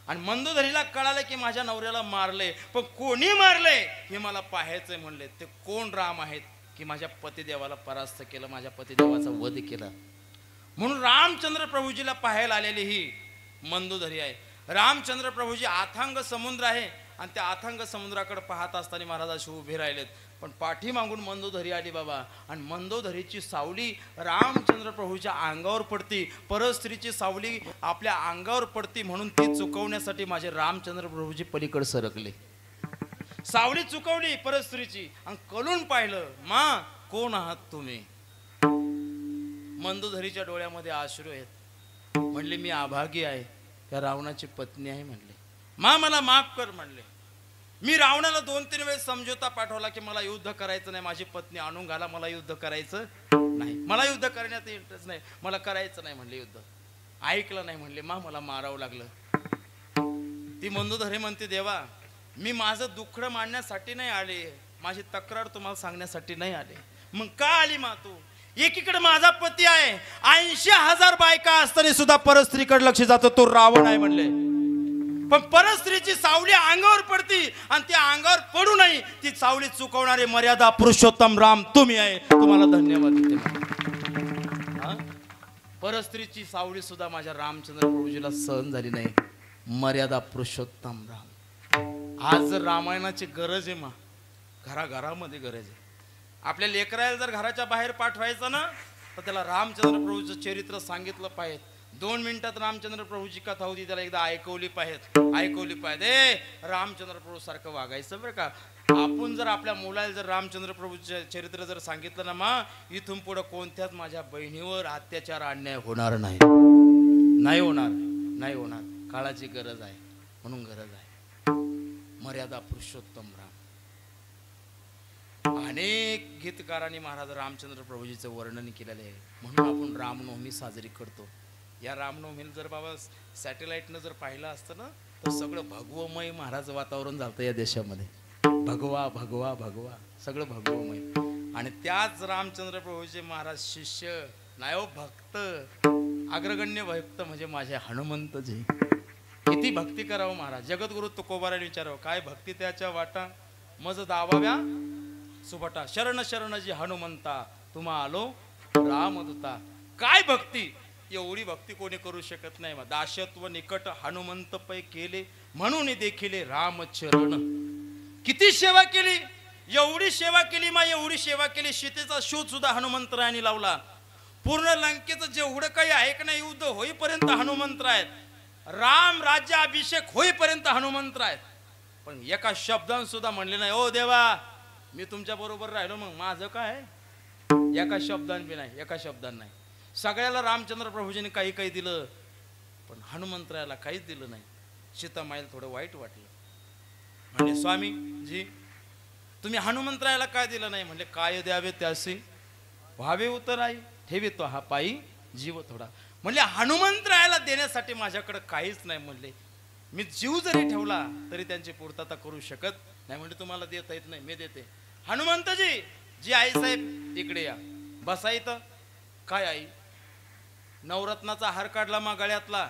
आणि मंदोदरीला कळालं की माझ्या नवऱ्याला मारले, पण कोणी मारले हे मला पाहायचंय म्हणले. ते कोण राम आहेत की माझ्या पतिदेवाला परास्त केलं, माझ्या पतिदेवाचा वध केला. म्हणून रामचंद्र प्रभूजीला पाहायला आलेली ही मंदोदरी आहे. रामचंद्र प्रभूजी अथांग समुद्र आहे, आणि त्या अथांग समुद्राकडे पाहत असताना महाराज असे उभे राहिलेत. पण पाठीमागून मंदोदरी आली बाबा, आणि मंदोदरीची सावली रामचंद्र प्रभूच्या अंगावर पडती. परस्त्रीची सावली आपल्या अंगावर पडती, म्हणून ती चुकवण्यासाठी माझे रामचंद्र प्रभूजी पलीकडे सरकले. सावली चुकवली परस्त्रीची, आणि कलून पाहिलं, मा कोण आहात तुम्ही? मंदोदरीच्या डोळ्यामध्ये अश्रू आहेत. म्हणले मी अभागी आहे, त्या रावणाची पत्नी आहे. म्हणले मा मला माफ कर. म्हणले मी रावणाला 2-3 वेळेस समझोता पाठवला की मला युद्ध करायचं नाही, माझी पत्नी आणून घाला, मला युद्ध करायचं नाही, मला युद्ध करण्यात इंटरेस्ट नाही, मला करायचं नाही म्हणले युद्ध. ऐकलं नाही. म्हणले मा मला मारावं लागलं. ती मंदोदरी म्हणते देवा, मी माझं दुःख मांडण्यासाठी नाही आले, माझी तक्रार तुम्हाला सांगण्यासाठी नाही आले. मग का आली मा तू? एकीकडे माझा पती आहे, 80,000 बायका असताना सुद्धा परस्त्रीकडे लक्ष जातं, तो रावण आहे म्हणले. पण परस्त्रीची सावली अंगावर पडती, आणि त्या अंगावर पडू नये ती सावली चुकवणारे मर्यादा पुरुषोत्तम राम तुम्ही आहे. तुम्हाला धन्यवाद देते. परस्त्रीची सावली सुद्धा माझ्या रामचंद्र प्रभूजीला सहन झाली नाही. मर्यादा पुरुषोत्तम राम. आज जर रामायणाची गरज आहे मा, घराघरामध्ये गरज आहे. आपल्या लेकराला जर घराच्या बाहेर पाठवायचं ना, तर त्याला रामचंद्र प्रभूचं चरित्र सांगितलं पाहिजे. 2 मिनिटात रामचंद्र प्रभूची कथा होती, त्याला एकदा ऐकवली पाहिजे. रामचंद्र प्रभू सारखं वागायचं बरं का. आपण जर आपल्या मुलाला जर रामचंद्र प्रभूचे चरित्र जर सांगितलं ना मा, इथून पुढे कोणत्याच माझ्या बहिणीवर अत्याचार अन्याय होणार नाही. नाही होणार. काळाची गरज आहे, म्हणून गरज आहे. मर्यादा पुरुषोत्तम राम. अनेक गीतकारांनी महाराज रामचंद्र प्रभूजीचं वर्णन केलेलं आहे. म्हणून आपण रामनवमी साजरी करतो. या रामनवमीला जर बाबा सॅटेलाइटनं जर पाहिलं असतं ना, तर सगळं भगवमय महाराज वातावरण झालं या देशामध्ये. भगवा भगवा भगवा, सगळं भगवमय. आणि त्याच रामचंद्र प्रभूचे महाराज शिष्य नाही हो, भक्त, अग्रगण्य भक्त म्हणजे माझे हनुमंतजी. किती भक्ती करावं महाराज. जगद्गुरु तुकोबाराने विचारावं, काय भक्ती त्याच्या वाटा, मज दावाव्या सुभटा, शरण शरणजी हनुमंता, तुम्हा आलो रामदूता. काय भक्ती, एवढी भक्ती कोणी करू शकत नाही. दासत्व निकट हनुमंत पै केले, म्हणून देखील रामचरण. किती सेवा केली, एवढी सेवा केली मा, एवढी सेवा केली. सीतेचा शोध सुद्धा हनुमंतरायांनी लावला. पूर्ण लंकेचं जेवढं काही आहे का नाही, युद्ध होईपर्यंत हनुमंत आहेत. राम राज्याभिषेक होईपर्यंत हनुमंत आहेत. पण एका शब्दान सुद्धा म्हणले नाही, ओ देवा मी तुमच्या बरोबर राहिलो, मग माझं काय? एका शब्दान बी नाही, एका शब्दान नाही. सगळ्याला रामचंद्र प्रभूजीने काही काही दिलं, पण हनुमंतरायाला काहीच दिलं नाही. सीतामाईला थोडं वाईट वाटलं. म्हणजे स्वामी जी तुम्ही हनुमंतरायाला काय दिलं नाही? म्हणले काय द्यावे त्यासी व्हावे उतराई, ठेवी तो हा पायी जीव थोडा. म्हणले हनुमंतरायाला देण्यासाठी माझ्याकडे काहीच नाही. म्हणले मी जीव जरी ठेवला तरी त्यांची पूर्तता करू शकत नाही. म्हणजे तुम्हाला देता येत नाही, मी देते. हनुमंतजी जी आई साहेब इकडे या, बसा इथं. काय आई? नवरत्नाचा हार काढला मा गळ्यातला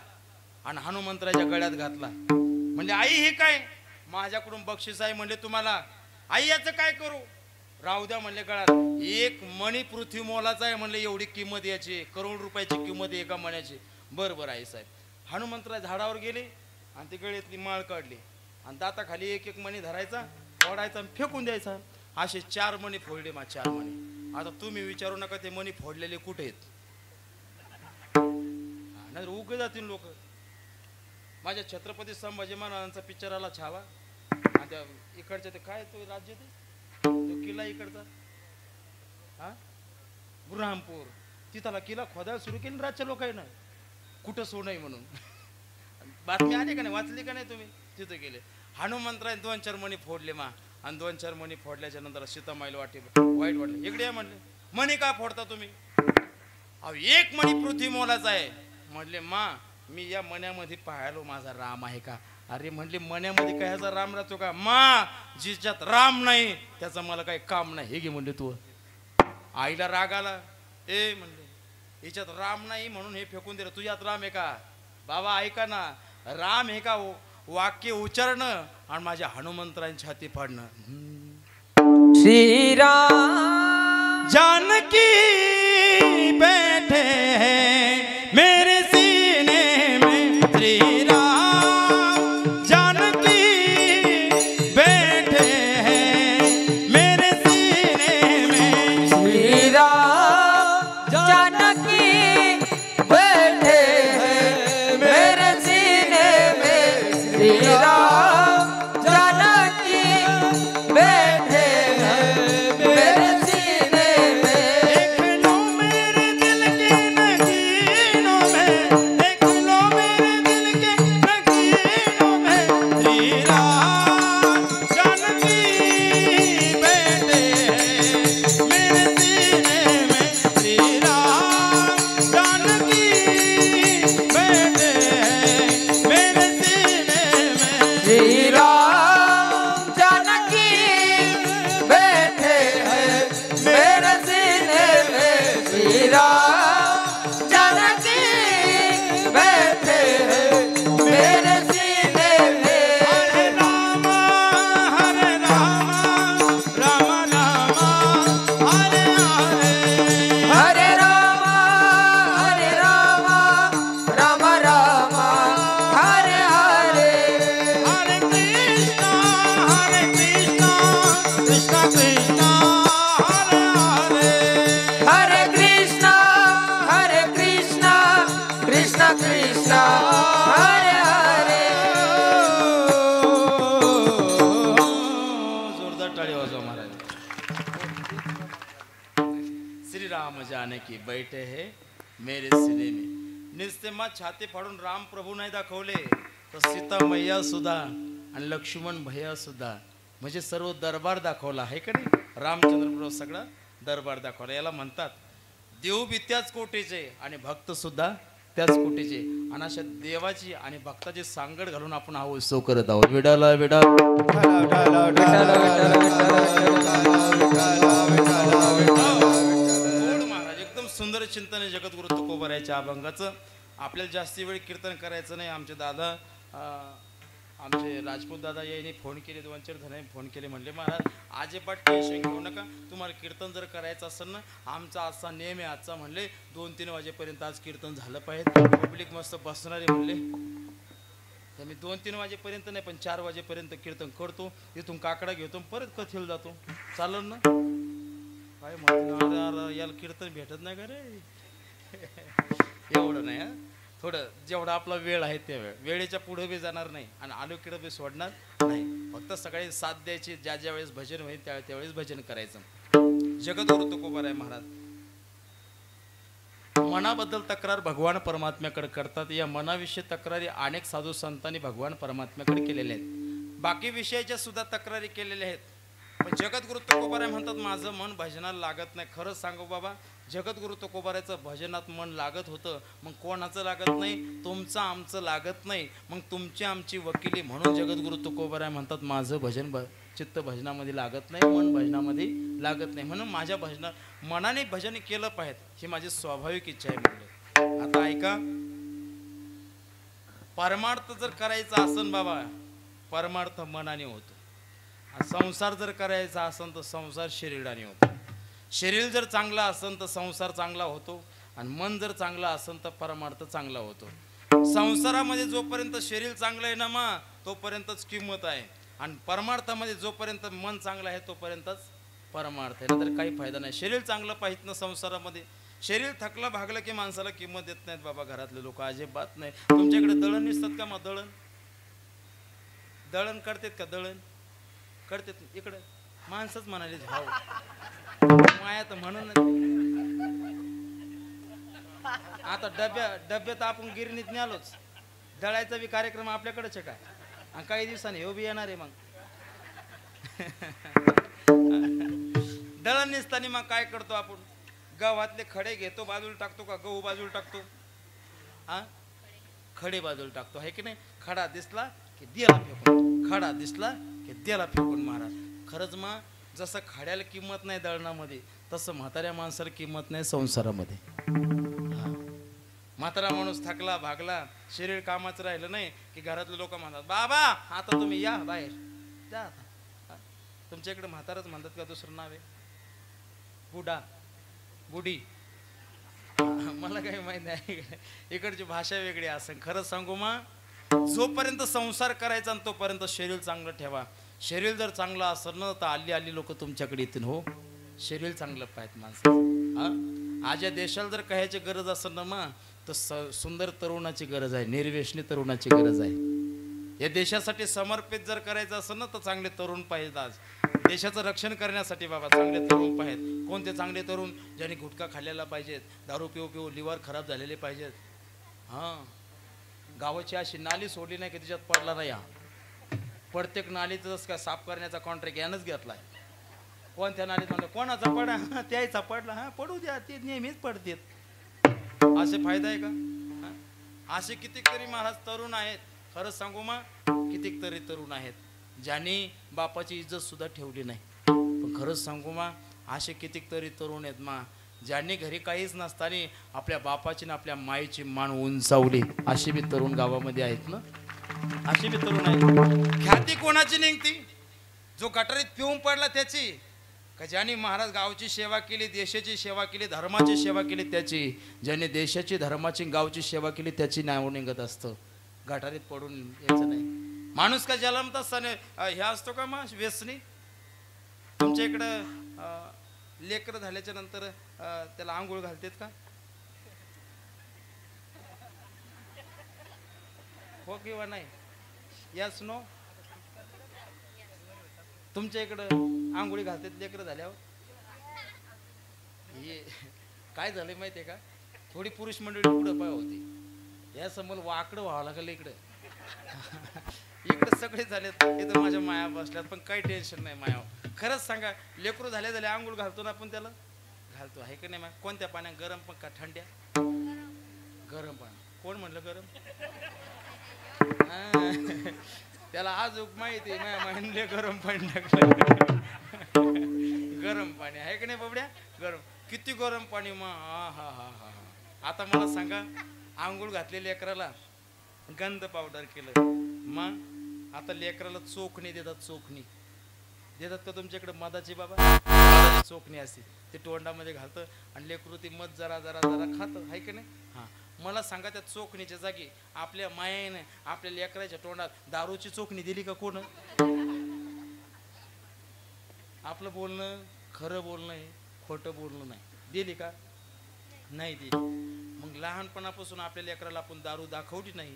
आणि हनुमंतराच्या गळ्यात घातला. म्हणजे आई हे काय? माझ्याकडून बक्षीस आहे. म्हणले तुम्हाला. आई याचं काय करू? राहू द्या म्हणले गळ्यात. एक मणी पृथ्वी मोलाचा आहे. म्हणले एवढी किंमत याची, करोड रुपयाची किंमत एका मण्याची. बरं आई साहेब. हनुमंतराय झाडावर गेले आणि ती गळ्यातली माळ काढली आणि दाताखाली एक एक मणी धरायचा, फोडायचा, फेकून द्यायचा. असे 4 मणी फोडले. 4 मणी. आता तुम्ही विचारू नका ते मणी फोडलेले कुठे आहेत, नाही उगे जातील लोक. माझ्या छत्रपती संभाजी महाराजांचा पिक्चर आला छावा, आणि त्या इकडच्या ते काय तो राज्य ते तो किल्ला इकडचा हा बुरहानपूर, तिथला किल्ला खोदायला सुरू केली राज्य लोकांना, कुठं सोड नाही म्हणून. बातमी आली का नाही, वाचली का नाही तुम्ही? तिथं गेले हनुमंतराय 2-4 मणी फोडले मा, आणि 2-4 मणी फोडल्याच्या नंतर सीतामाईला वाईट वाटलं. इकडे या म्हणले. मणी का फोडता तुम्ही? अहो एक मणी पृथ्वी मोलाचा आहे. म्हणले मा मी या मण्यामध्ये पाहायलो माझा राम आहे का? अरे म्हणले मण्यामध्ये काय ह्याचा राम राहतो का? मा जिच्यात राम नाही त्याचं मला काही काम नाही. हे घे म्हणले तू. आईला राग आला. ए म्हणले हिच्यात राम नाही म्हणून हे फेकून दिलं, तुझ्यात राम आहे का? बाबा ऐका ना, राम हे का वाक्य उच्चारणं आणि माझ्या हनुमंतरांची छाती फाडणं. श्रीराम जानकी बैठे हैं मेरे सीने में, श्री राम जानकी बैठे हैं मेरे सीने में, श्रीराम जानकी बैठे हैं मेरे सीने में, श्रीराम जानकी बैठे हैं मेरे सीने में। देख लो मेरे दिल के नगीनों में, देख लो मेरे दिल के नगीनों में, श्री राम जानकी बैठे हैं मेरे सीने में, श्री राम जानकी बैठे हैं मेरे सीने में, श्री राम जानकी बैठे हैं मेरे सीने में, श्री राम जानकी बैठे हैं मेरे सीने में। हरे राम राम राम हरे हरे, हरे राम राम राम हरे हरे, हरे कृष्णा कृष्ण कृष्ण हरे हरे, हरे कृष्णा कृष्ण कृष्ण हरे हरे। जोरदार टाळी वाजवा महाराज. श्री राम जानकी बैठे है मेरे सीने में. निस्तेमा छाती फाडून राम प्रभू नाही दाखवले तर सीता मैया सुद्धा आणि लक्ष्मण भैया सुद्धा, म्हणजे सर्व दरबार दाखवला आहे का नाही. रामचंद्र प्रभू सगळा दरबार दाखवला. याला म्हणतात देव बी त्याच कोटीचे आणि भक्त सुद्धा त्याच कोटीचे. आणि अशा देवाची आणि भक्ताची सांगड घालून आपण हा उत्सव करत आहोत. विडाला विडा महाराज एकदम सुंदर चिंतन आहे जगद्गुरु तुकोबारायच्या अभंगाचं. आपल्याला जास्ती वेळ कीर्तन करायचं नाही. आमचे दादा आमचे राजपूत दादा यांनी फोन केले, 2-4 जणांनी फोन केले. म्हणले महाराज अजिबात टेन्शन घेऊ नका, तुम्हाला कीर्तन जर करायचं असेल ना, आमचा आजचा नेम आहे आजचा. म्हणले 2-3 वाजेपर्यंत आज कीर्तन झालं पाहिजे. पब्लिक मस्त बसणारे म्हणले. तर मी 2-3 वाजेपर्यंत नाही पण 4 वाजेपर्यंत कीर्तन करतो. इथून काकडा घेतो परत कथेला जातो. चालेल ना? काय म्हणतो याला कीर्तन भेटत नाही का रे? एवढं नाही हा, थोडं जेवढा आपला वेळ आहे त्या वेळेच्या पुढे बी जाणार नाही आणि आलोकीकडे बी सोडणार नाही. फक्त सगळे साथ द्यायची. ज्या ज्या वेळेस भजन होईल त्यावेळेस भजन करायचं. जगद्गुरु तुकोबाराय महाराज मनाबद्दल तक्रार भगवान परमात्म्याकडे करतात. या मनाविषयी तक्रारी अनेक साधू संतांनी भगवान परमात्म्याकडे केलेल्या आहेत. बाकी विषयाच्या सुद्धा तक्रारी केलेल्या आहेत. पण जगद्गुरु तुकोबाराय म्हणतात माझं मन भजनाला लागत नाही. खरंच सांगू बाबा, जगद्गुरु तुकोबारायचं भजनात मन लागत होतं. मग कोणाचं लागत नाही? तुमचं आमचं लागत नाही. मग तुमची आमची वकिली म्हणून जगद्गुरु तुकोबाराय म्हणतात माझं भजन चित्त भजनामध्ये लागत नाही, मन भजनामध्ये लागत नाही. म्हणून माझ्या मनाने भजन केलं पाहिजे ही माझी स्वाभाविक इच्छा आहे. म्हणलं आता ऐका, परमार्थ जर करायचा असन बाबा, परमार्थ मनाने होतो. संसार जर करायचा असन तर संसार शरीराने होतो. शरीर जर चांगला असन तर संसार चांगला होतो. आणि मन जर चांगला असन तर परमार्थ चांगला होतो. संसारामध्ये जोपर्यंत शरीर चांगलं आहे ना मग तोपर्यंतच किंमत आहे. आणि परमार्थामध्ये जोपर्यंत मन चांगलं आहे तोपर्यंतच परमार्थ आहे. तर काही फायदा नाही. शरीर चांगलं पाहिजे ना संसारामध्ये. शरीर थकलं भागलं की माणसाला किंमत देत नाहीत बाबा घरातले लोक, अजिबात नाही. तुमच्याकडे दळण निसतात का? मग दळण करतात का? दळण करतात इकडं माणसंच म्हणाले भाऊ माया तर म्हणून. आता डब्यात आपण गिरणीत न्यालोच. दळायचा बी कार्यक्रम आपल्याकडेच आहे काय? आणि काही दिवसांनी हे बी येणार आहे. मग दळण निसताना मग काय करतो आपण? गव्हातले खडे घेतो, बाजूला टाकतो का गहू बाजूला टाकतो? हा, खडे बाजूला टाकतो आहे की नाही? खडा दिसला की द्याला फेकून, खडा दिसला की द्याला फेकून महाराज. खरंच मग जसं खड्याला किंमत नाही दळणामध्ये तसं म्हाताऱ्या माणसाला किंमत नाही संसारामध्ये. म्हातारा माणूस थकला भागला, शरीर कामाचं राहिलं नाही की घरातले लोक म्हणतात बाबा आता तुम्ही या बाहेर जा. आता तुमच्या इकडे म्हाताराच म्हणतात का दुसरं नाव आहे? बुडा, बुडी, मला काही माहित नाही. इकडची भाषा वेगळी असेल. खरंच सांगू मग, जोपर्यंत संसार करायचा तोपर्यंत शरीर चांगलं ठेवा. शरीर जर चांगलं असेल ना तर आली लोक तुमच्याकडे येतील. हो, शरीर चांगलं पाहिजे माणसं. हा, आज या देशाला जर कहायची गरज असेल ना मग तर सुंदर तरुणाची गरज आहे, निर्व्यसनी तरुणाची गरज आहे. या देशासाठी समर्पित जर करायचं असेल ना तर चांगले तरुण पाहिजेत. आज देशाचं रक्षण करण्यासाठी बाबा चांगले तरुण पाहिजेत. कोणते चांगले तरुण? ज्यांनी गुटखा खाल्लेला पाहिजेत, दारू पिऊ लिव्हर खराब झालेले पाहिजेत. हां, गावाची अशी नाली सोडली नाही की त्याच्यात पडला नाही. हा, प्रत्येक नालीतच काय साफ करण्याचा कॉन्ट्रॅक्ट यानंच घेतलाय. कोणत्या नालीत म्हणलं कोणाचा पडा? त्याचा पडला. हा, पडू द्या, ते नेहमीच पडतेत. असे फायदा आहे का? असे कितीतरी महाराज तरुण आहेत. खरंच सांगू मग, कितीतरी तरुण आहेत ज्यांनी बापाची इज्जत सुद्धा ठेवली नाही. पण खरंच सांगू मग, असे कितीतरी तरुण आहेत मा ज्यांनी घरी काहीच नसताना आपल्या बापाची ना आपल्या माईची मान उंचावली. असे बी तरुण गावामध्ये आहेत ना. असे बी तरुण आहेत. ख्याती कोणाची निघती? जो गटारीत पिऊन पडला त्याची, का ज्यांनी महाराज गावची सेवा केली, देशाची सेवा केली, धर्माची सेवा केली त्याची. ज्यांनी देशाची धर्माची गावची सेवा केली त्याची नाव निघत असतं. गटारीत पडून यायचं नाही. माणूस का जन्मत असताना हे असतो का मग व्यसनी? तुमच्या इकडं लेकर झाल्याच्या नंतर त्याला आंघोळ घालतात का? हो किंवा नाही? Yes no? तुमच्या इकडं आंघोळी घालतात लेकर झाल्यावर? हे काय झालंय माहितीये का? थोडी पुरुष मंडळी पुढं पाय होती. या समोर वाकडं व्हावं लागलं इकडे. इकडे सगळे झालेत. इथं माझ्या माया बसल्यात पण काही टेन्शन नाही माया. खरंच सांगा, लेकरू झाल्या आंघोळ घालतो ना आपण त्याला? घालतो आहे का नाही? मग कोणत्या पाण्यात? गरम पण का थंड्या? गरम पाणी. कोण म्हणलं गरम? त्याला आज माहिती आहे म्हणले गरम पाणी टाकलं. गरम पाणी आहे का नाही बाबड्या? गरम. किती गरम पाणी मग. हा हा हा हा. आता मला सांगा, आंघोळ घातले लेकराला, गंध पावडर केलं, मग आता लेकराला चोखणी देतात. चोखणी देतात का तुमच्याकडे? मधाची बाबा चोखणी असते, ते तोंडामध्ये घालतं आणि लेकरू ती मध जरा जरा जरा खातं आहे का नाही? हां, मला सांगा, त्या चोखणीच्या जागी आपल्या मायेने आपल्या लेकराच्या तोंडात दारूची चोखणी दिली का कोण? आपलं बोलणं खरं बोलणं आहे, खोटं बोलणं नाही. दिली का? नाही दिली. मग लहानपणापासून आपल्या लेकराला आपण दारू दाखवली नाही,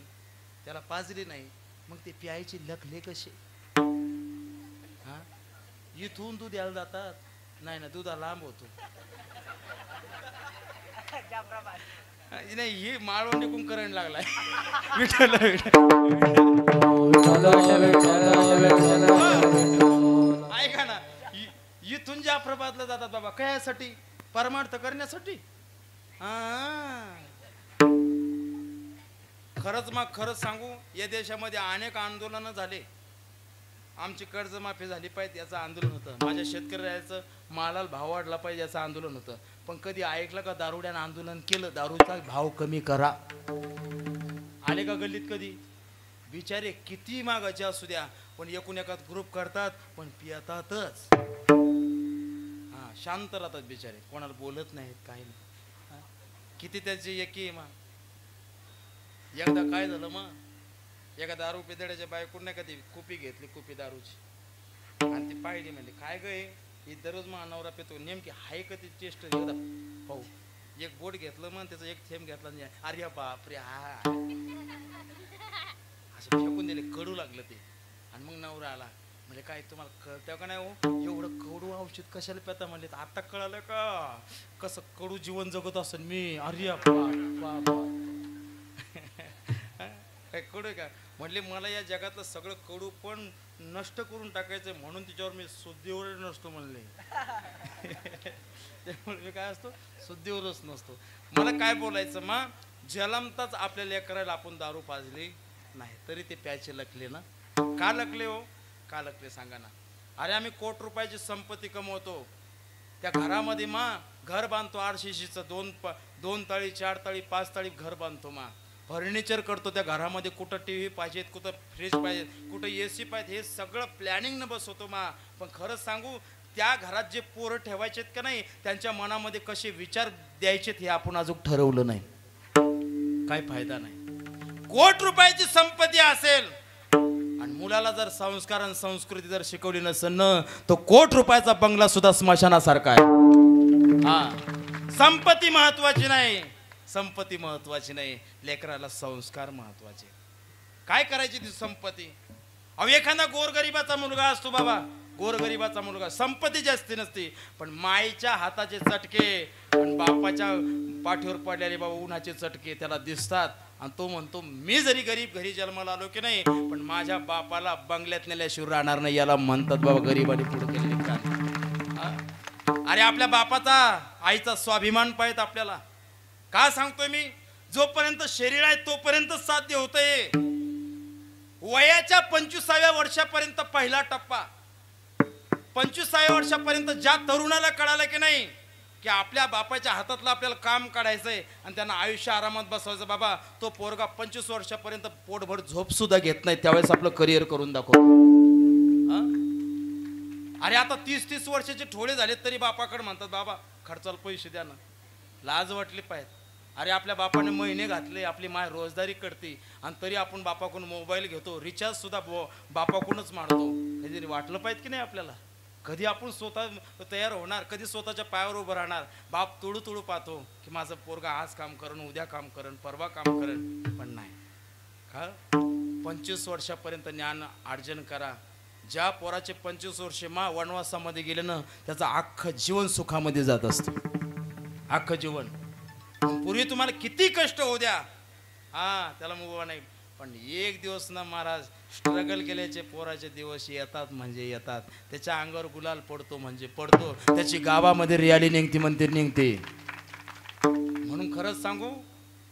त्याला पाजली नाही, मग ते प्यायची लखले कसे? हा, इथून दूध यायला जातात नाही ना, दुधा लांब होतो. नाही ही माळवण निघून करंट लागलाय विठ्ठल ऐका ना इथून जाफराबादला जातात बाबा कशासाठी परमार्थ करण्यासाठी खरंच सांगू या देशामध्ये अनेक आंदोलन झाले आमची कर्जमाफी झाली पाहिजे याचं आंदोलन होतं माझ्या शेतकऱ्याचं मालाला भाव वाढला पाहिजे याचं आंदोलन होतं पण कधी ऐकलं का दारुड्यानं आंदोलन केलं दारूचा भाव कमी करा आले का गल्लीत कधी बिचारे किती मागाचे असू द्या पण एकूण एकात ग्रुप करतात पण पियतातच शांत राहतात बिचारे कोणाला बोलत नाहीत काही नाही किती त्याची एकी मग एकदा काय झालं मग एका दारू पिदड्याच्या बायकोन नाही का ती कुपी घेतली कुपी दारूची आणि ती पाहिली म्हणजे काय गे ही दररोज मग नवरा पितो नेमकी हाय का ती टेस्ट एकदा पाहू एक बोट घेतलं मग त्याचं एक थेंब घेतला अरे बापरे हा असं फेकून दिले कडू लागलं ते आणि मग नवरा आला म्हणजे काय तुम्हाला कळतं का नाही हो एवढं कडू औषध कशाला पेता म्हणले आता कळालं का कसं कडू जीवन जगत असेल मी अरे बाबा काय कडू का म्हटले मला या जगातलं सगळं कडू पण नष्ट करून टाकायचं म्हणून तिच्यावर मी शुद्धीवर नसतो म्हणले त्यामुळे मी काय असतो शुद्धीवरच नसतो मला काय बोलायचं मग जलमताच आपल्या लेकराला आपण दारू पाजली नाही तरी ते प्यायचे लकले ना का लकले हो का लकले सांगा ना अरे आम्ही कोटी रुपयाची संपत्ती कमवतो त्या घरामध्ये घर बांधतो आरसीसीचं 2 तळी 4 तळी 5 तळी घर बांधतो फर्निचर करतो त्या घरामध्ये कुठं टीव्ही पाहिजेत कुठं फ्रीज पाहिजेत कुठं एसी पाहिजे हे सगळं प्लॅनिंग न बसवतो पण खरंच सांगू त्या घरात जे पोरं ठेवायचेत का नाही त्यांच्या मनामध्ये कसे विचार द्यायचेत हे आपण अजून ठरवलं नाही काय फायदा नाही कोटी रुपयाची संपत्ती असेल आणि मुलाला जर संस्कार आणि संस्कृती जर शिकवली नसेल ना तो कोटी रुपयाचा बंगला सुद्धा स्मशानासारखा आहे संपत्ती महत्वाची नाही संपत्ती महत्वाची नाही लेकराला संस्कार महत्वाचे काय करायची ती संपत्ती अहो एखादा गोरगरिबाचा मुलगा असतो बाबा गोरगरिबाचा मुलगा संपत्ती जास्ती नसते पण माईच्या हाताचे चटके आणि बापाच्या पाठीवर पडलेले बाबा उन्हाचे चटके त्याला दिसतात आणि तो म्हणतो मी जरी गरीब घरी जन्माला आलो की नाही पण माझ्या बापाला बंगल्यात नेल्याशिवाय राहणार नाही याला म्हणतात बाबा गरीबाने पुढे केलेले काम अरे आपल्या बापाचा आईचा स्वाभिमान पाहिजे आपल्याला का सांगतोय मी जोपर्यंत शरीर आहे तोपर्यंत साध्य होतंय वयाच्या 25व्या वर्षापर्यंत पहिला टप्पा 25व्या वर्षापर्यंत ज्या तरुणाला कळालं की नाही की आपल्या बापाच्या हातातलं आपल्याला काम काढायचंय आणि त्यांना आयुष्य आरामात बसवायचं बाबा तो पोरगा 25 वर्षापर्यंत पोटभर झोप सुद्धा घेत नाही त्यावेळेस आपलं करिअर करून दाखवतो अरे आता 30 वर्षाचे ठोळे झालेत तरी बापाकडे म्हणतात बाबा खर्चाला पैसे द्या ना लाज वाटली पाहिजे अरे आपल्या बापाने महिने घातले आपली माय रोजदारी करते आणि तरी आपण बापाकडून मोबाईल घेतो रिचार्ज सुद्धा बापाकडूनच मारतो हे वाटलं पाहिजे की नाही आपल्याला कधी आपण स्वतः तयार होणार कधी स्वतःच्या पायावर उभं राहणार बाप तुडू तुडू पाहतो की माझं पोरगा आज काम करण उद्या काम करण परवा काम करण पण नाही का 25 वर्षापर्यंत ज्ञान अर्जन करा ज्या पोराचे 25 वर्षे वनवासामध्ये गेले ना त्याचं अख्खं जीवन सुखामध्ये जात असतं अख्खं जीवन पूर्वी तुम्हाला किती कष्ट होऊ द्या त्याला मुभा नाही पण एक दिवस ना महाराज स्ट्रगल केल्याचे पोराचे दिवस येतात म्हणजे येतात त्याच्या अंगावर गुलाल पडतो म्हणजे पडतो त्याची गावामध्ये रियाली निघते म्हणते निघते म्हणून खरंच सांगू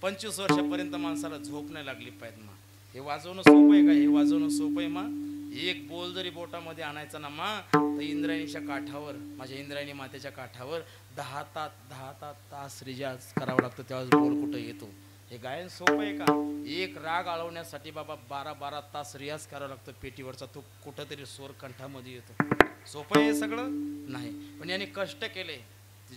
25 वर्षापर्यंत माणसाला झोप नाही लागली पाहिजे हे वाजवणं सोपं आहे का हे वाजवणं सोपं आहे एक बोल जरी बोटामध्ये आणायचा ना तर इंद्रायणीच्या काठावर माझ्या इंद्रायणी मातेच्या काठावर 10 तास रियाज करावं लागतं त्यावेळेस बोल कुठं येतो हे गायन सोपं आहे का एक राग आळवण्यासाठी बाबा 12 तास रियाज करावा लागतो पेटीवरचा तो कुठंतरी स्वर कंठामध्ये येतो सोपं आहे सगळं नाही पण याने कष्ट केले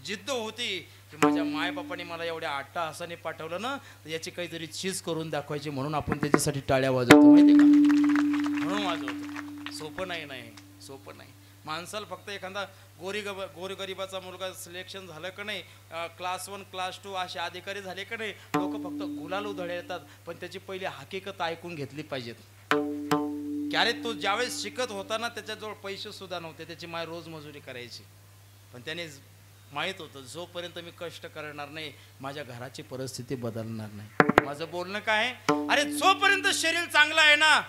जिद्द होती की माझ्या मायबापाने मला एवढ्या 8 तासाने पाठवलं ना तर याची काहीतरी चीज करून दाखवायची म्हणून आपण त्याच्यासाठी टाळ्या वाजवतो माहिती का म्हणून वाजवतो सोपं नाही सोपं नाही माणसाला फक्त एखादा गोरगरिबाचा मुलगा सिलेक्शन झालं का नाही क्लास 1 क्लास 2 असे अधिकारी झाले का नाही लोक फक्त गुलाल उधळे येतात पण त्याची पहिली हकीकत ऐकून घेतली पाहिजेत की अरे तो ज्यावेळेस शिकत होता ना त्याच्याजवळ पैसे सुद्धा नव्हते त्याची माय रोज मजुरी करायची पण त्याने माहित होतं जोपर्यंत मी कष्ट करणार नाही माझ्या घराची परिस्थिती बदलणार नाही. माझं बोलणं काय आहे, अरे जोपर्यंत शरीर चांगलं आहे ना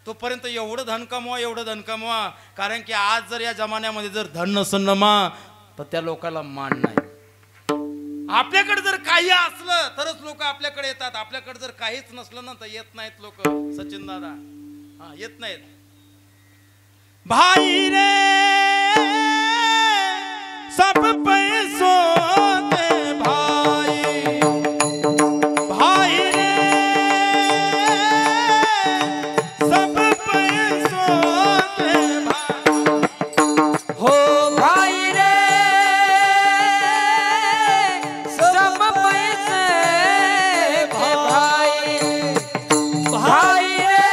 तोपर्यंत एवढं धन कमवा, एवढं धन कमवा. कारण की आज जर या जमान्यामध्ये जर धन नसेल ना मा तर त्या लोकांना मान नाही. आपल्याकडे जर काही असलं तरच लोक आपल्याकडे येतात. आपल्याकडे जर काहीच नसलं ना तर येत नाहीत लोक. सचिन दादा हा येत नाहीत. भाई रे सब पैसों के भाई, भाई रे सब पैसों के भाई. हो भाई रे सब पैसे के भाई, भाई रे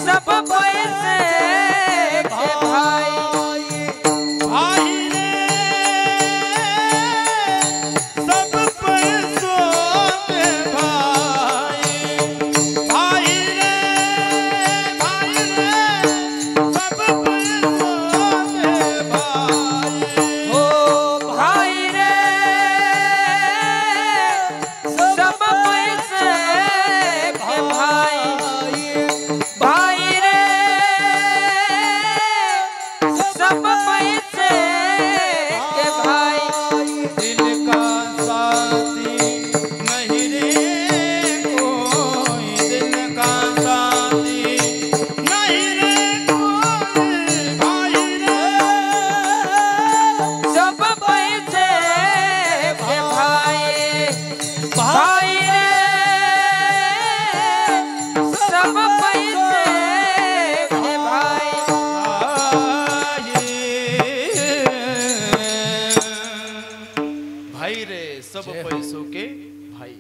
सब पैसे के भाई, भाई रे सब पैसों के भाई, भाई रे सब पैसों के भाई. हो भाई रे सब पैसे के भाई, भाई रे सब पैसे के भाई. दिल का साथी नहीं रे कोई, दिल का साथी नहीं रे कोई, भाई रे सब पैसे के भाई, भाई रे सब पैसे के भाई. भाई रे सब पैसों के भाई.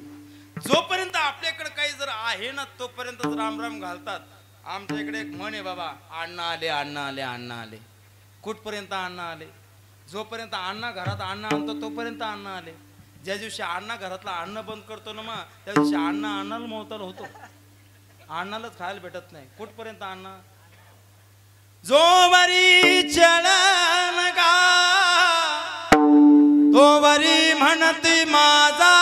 जोपर्यंत आपल्याकडे काही जर आहे ना तोपर्यंत राम राम घालतात. आमच्या इकडे एक म्हण आहे बाबा, अण्णा आले अण्णा आले अण्णा आले. कुठपर्यंत अण्णा आले? जोपर्यंत अण्णा घरात अन्न आणतो तोपर्यंत अण्णा आले. ज्या दिवशी अण्णा घरातला अन्न बंद करतो ना मग त्या दिवशी अण्णा अन्नाला मोहताल होतो. अण्णालाच खायला भेटत नाही. कुठपर्यंत अण्णा? जो वरी चलन का तो वरी म्हणती माझा,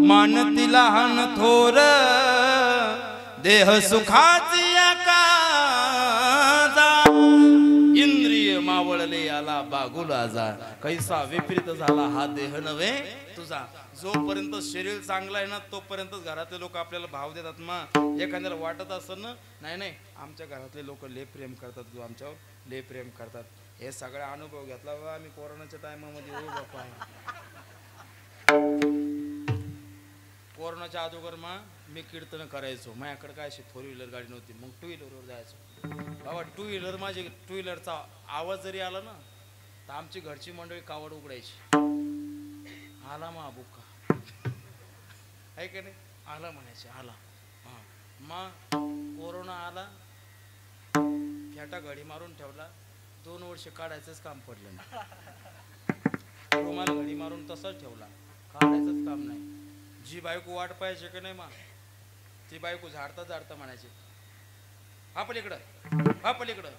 मानती लहान थोर देह सुखाची काजा. इंद्रिय मावळले आला बागुला जा, कैसा विपरीत झाला हा देह नव्हे तुझा. जोपर्यंत शरीर चांगलं आहे ना तोपर्यंत घरातले लोक आपल्याला भाव देतात. मग एखाद्याला वाटत असतं ना नाही नाही आमच्या घरातले लोक लय प्रेम करतात, जो आमच्यावर लय प्रेम करतात. हे सगळा अनुभव घेतला बाबा आम्ही कोरोनाच्या टायमामध्ये. हो बापा कोरोनाच्या अगोदर मग मी कीर्तन करायचो. माझ्याकडे काय अशी 4 व्हीलर गाडी नव्हती. मग 2 व्हीलरवर जायचो. बाबा 2 व्हीलर माझी 2 व्हीलरचा आवाज जरी आला ना तर आमची घरची मंडळी कावड उघडायची. आला मा बुक्का आहे का नाही, आला म्हणायचे आला. हां मग कोरोना आला, फेटा घडी मारून ठेवला. 2 वर्ष काढायचंच काम पडलं नाही. रुमाल घडी मारून तसंच ठेवला, काढायचंच काम नाही. जी बायको वाट पाहिजे का नाही मा ती बायको झाडता झाडता म्हणायची हा पलीकडं हा पलीकडं.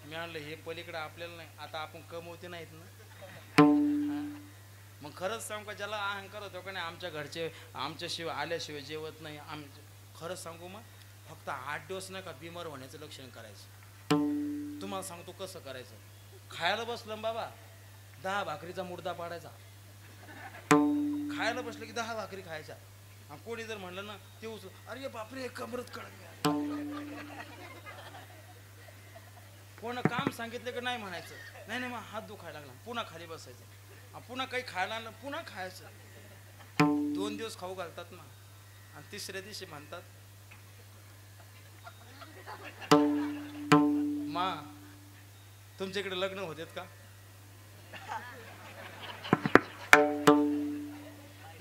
मी आणलं हे पलीकडं आपल्याला नाही. आता आपण कमवते नाहीत ना. मग खरंच सांगू का ज्याला अहंकार होतो का नाही आमच्या घरचे आमच्याशिवाय आल्याशिवाय जेवत नाही. खरंच सांगू मग फक्त 8 दिवस नाही का बिमार होण्याचं लक्षण करायचं. तुम्हाला सांगतो कसं करायचं. खायला बसलं बाबा 10 भाकरीचा मुर्दा पाडायचा. खायला बसलं की 10 भाकरी खायच्या. आणि कोणी जर म्हणलं ना ते उचल, अरे बापरे कमरच कळत. कोण काम सांगितलं की नाही म्हणायचं नाही नाही मग हात दुखायला लागला. पुन्हा खाली बसायचं. पुन्हा काही खायला आणलं पुन्हा खायचं. 2 दिवस खाऊ घालतात ना आणि तिसऱ्या दिवशी म्हणतात मा तुमच्याकडे लग्न होतेत का?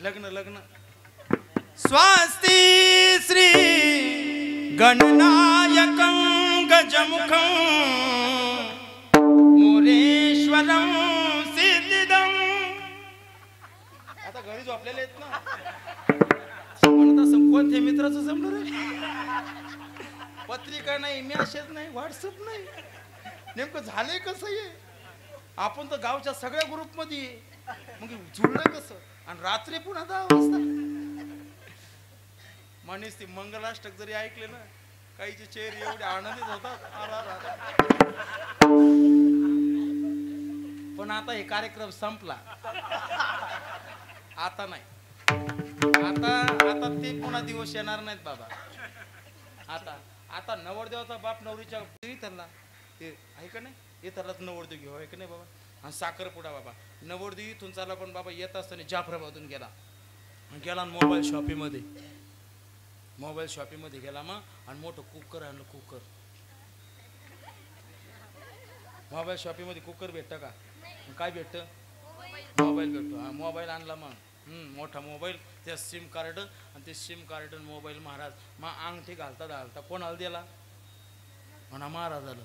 लग्न लग्न स्वास्ती श्री गणनायकं गजमुखं मुरेश्वरं सिद्धिदं. आता घरी झोपलेले आहेत ना म्हणत असं कोणत्या मित्राचं जमलं रे. पत्रिका नाही, मेसेज नाही, व्हॉट्सअप नाही. नेमकं झालंय कसं हे? आपण तर गावच्या सगळ्या ग्रुपमध्ये आहे. मग जुळलं कसं? आणि रात्री पुन्हा 10 वाजता माणूस ती मंगलाष्टक जरी ऐकले ना, काहीचे चेहरे एवढे आनंदित होतात. पण आता हे कार्यक्रम संपला. आता नाही. आता आता ते पुन्हा दिवस येणार नाहीत बाबा. आता आता नवरदेवाचा बाप नवरीच्या त्यांना ते आहे का नाही, येतालाच नवरदेव घेऊ आहे का नाही बाबा. आणि साखरपुडा बाबा, नवरदेव इथून चाला पण बाबा येत असताना जाफराबादून गेला मोबाईल शॉपीमध्ये गेला मग, आणि मोठं कुकर आणलं. कुकर मोबाईल शॉपीमध्ये कुकर भेटतं का? काय भेटतं? मोबाईल भेटतो. हा मोबाईल आणला मग. मोठा मोबाईल, त्या सिम कार्ड, आणि ते सिम कार्ड मोबाईल महाराज मग अंगठी घालता घालता कोणाला दिला? म्हणा महाराजाला.